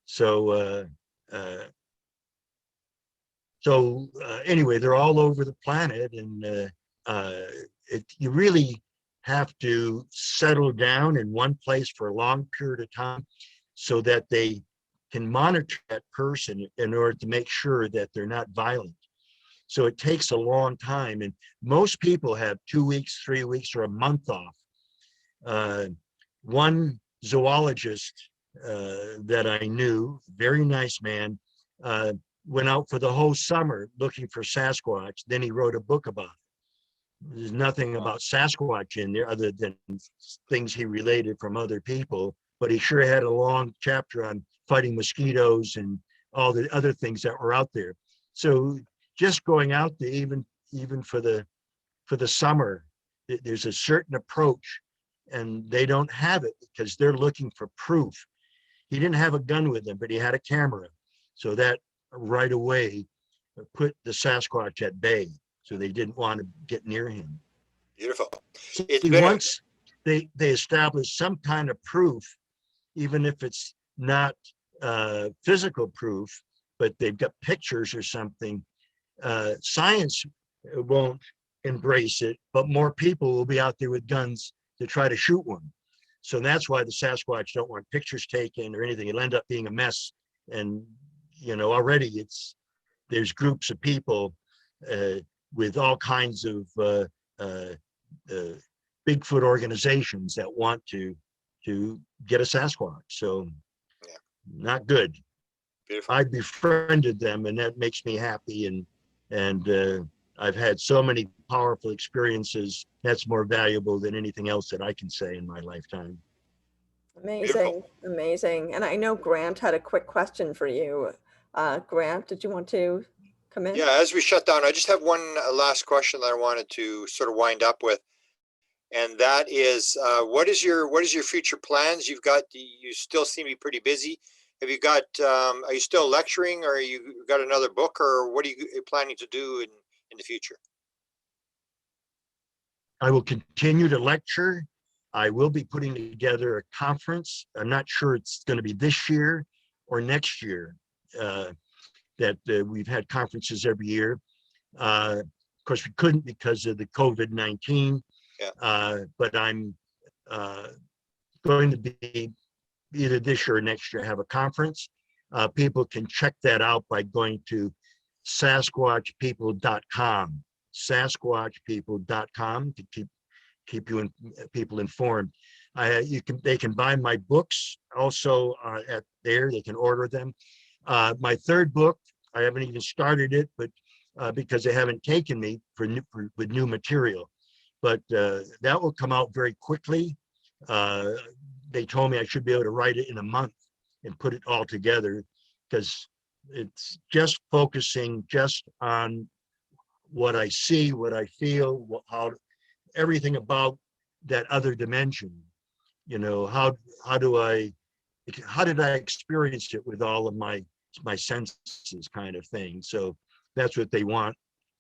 So anyway, they're all over the planet, and you really have to settle down in one place for a long period of time so that they can monitor that person in order to make sure that they're not violent. So it takes a long time, and most people have 2 weeks, 3 weeks, or a month off. One zoologist that I knew, very nice man, went out for the whole summer looking for Sasquatch. Then he wrote a book about it. There's nothing about Sasquatch in there other than things he related from other people, but he sure had a long chapter on fighting mosquitoes and all the other things that were out there. So just going out there, even for the summer, there's a certain approach, and they don't have it because they're looking for proof. He didn't have a gun with him, but he had a camera. So that right away put the Sasquatch at bay. So they didn't want to get near him. Beautiful. Once they establish some kind of proof, even if it's not physical proof, but they've got pictures or something, science won't embrace it, but more people will be out there with guns to try to shoot one. So that's why the Sasquatch don't want pictures taken or anything. It'll end up being a mess. And, you know, already there's groups of people with all kinds of Bigfoot organizations that want to get a Sasquatch. So yeah, not good. beautiful. I befriended them, and that makes me happy. And I've had so many powerful experiences. That's more valuable than anything else that I can say in my lifetime. Amazing, amazing. And I know Grant had a quick question for you. Grant, did you want to come in? Yeah, as we shut down, I just have one last question that I wanted to sort of wind up with, and that is, what is your future plans? You still seem to be pretty busy. Have you got? Are you still lecturing, or you got another book, or what are you planning to do in the future? I will continue to lecture. I will be putting together a conference. I'm not sure it's going to be this year or next year. We've had conferences every year. Of course, we couldn't because of the COVID-19. Yeah. But I'm going to be either this year or next year have a conference. People can check that out by going to sasquatchpeople.com. Sasquatchpeople.com to keep people informed. They can buy my books also at there. They can order them. My third book, I haven't even started it, but because they haven't taken me with new material. But that will come out very quickly. They told me I should be able to write it in a month and put it all together, because it's just focusing just on what I see, what I feel, how everything about that other dimension. How did I experience it with all of my senses, kind of thing. So that's what they want.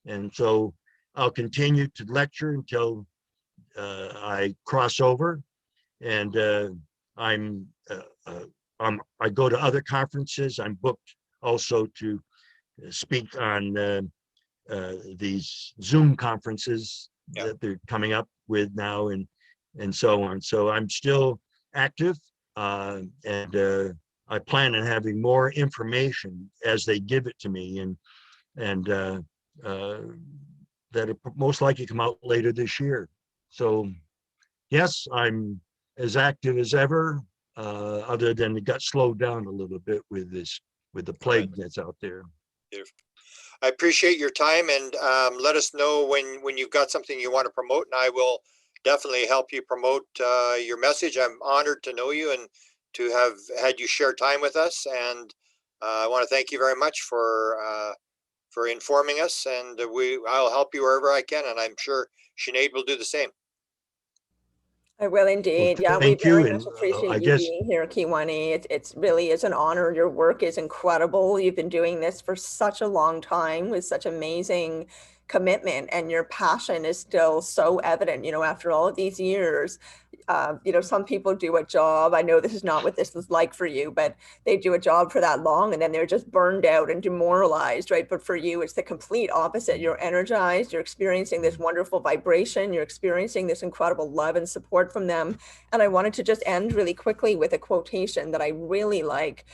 And so I'll continue to lecture until I cross over, and I go to other conferences. I'm booked also to speak on these Zoom conferences that they're coming up with now, and so on. So I'm still active, and I plan on having more information as they give it to me, and that'll most likely come out later this year. So yes, I'm as active as ever, other than it got slowed down a little bit with the plague that's out there. Beautiful. I appreciate your time, and let us know when you've got something you want to promote, and I will definitely help you promote your message. I'm honored to know you and to have had you share time with us, and I want to thank you very much for informing us, and I'll help you wherever I can, and I'm sure Sinead will do the same. I will indeed. Well, Yeah, we thank you, very much and appreciate I you guess being here, Kewaunee. It's really is an honor. Your work is incredible. You've been doing this for such a long time with such amazing commitment, and your passion is still so evident, after all of these years. Some people do a job. I know this is not what this is like for you, but they do a job for that long and then they're just burned out and demoralized, right? But for you, it's the complete opposite. You're energized, you're experiencing this wonderful vibration, you're experiencing this incredible love and support from them. And I wanted to just end really quickly with a quotation that I really like.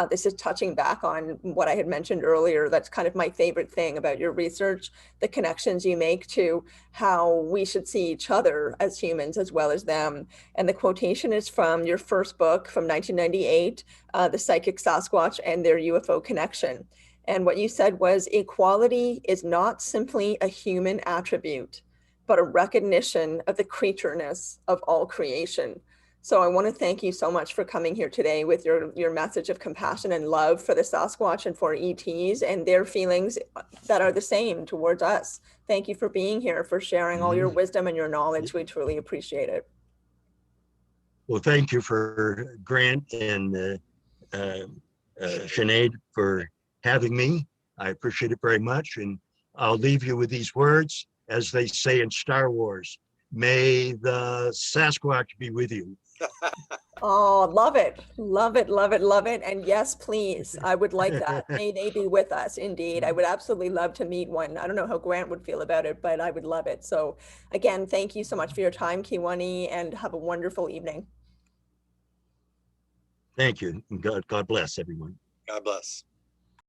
This is touching back on what I had mentioned earlier. That's kind of my favorite thing about your research, the connections you make to how we should see each other as humans as well as them. And the quotation is from your first book from 1998, The Psychic Sasquatch and Their UFO Connection. And what you said was, equality is not simply a human attribute, but a recognition of the creatureness of all creation. So I want to thank you so much for coming here today with your message of compassion and love for the Sasquatch and for ETs and their feelings that are the same towards us. Thank you for being here, for sharing all your wisdom and your knowledge. We truly appreciate it. Well, thank you for Grant and Sinead for having me. I appreciate it very much. And I'll leave you with these words, as they say in Star Wars: may the Sasquatch be with you. Oh, love it. Love it, love it, love it. And yes, please, I would like that. May they be with us, indeed. I would absolutely love to meet one. I don't know how Grant would feel about it, but I would love it. So again, thank you so much for your time, Kewaunee, and have a wonderful evening. Thank you. And God bless everyone. God bless.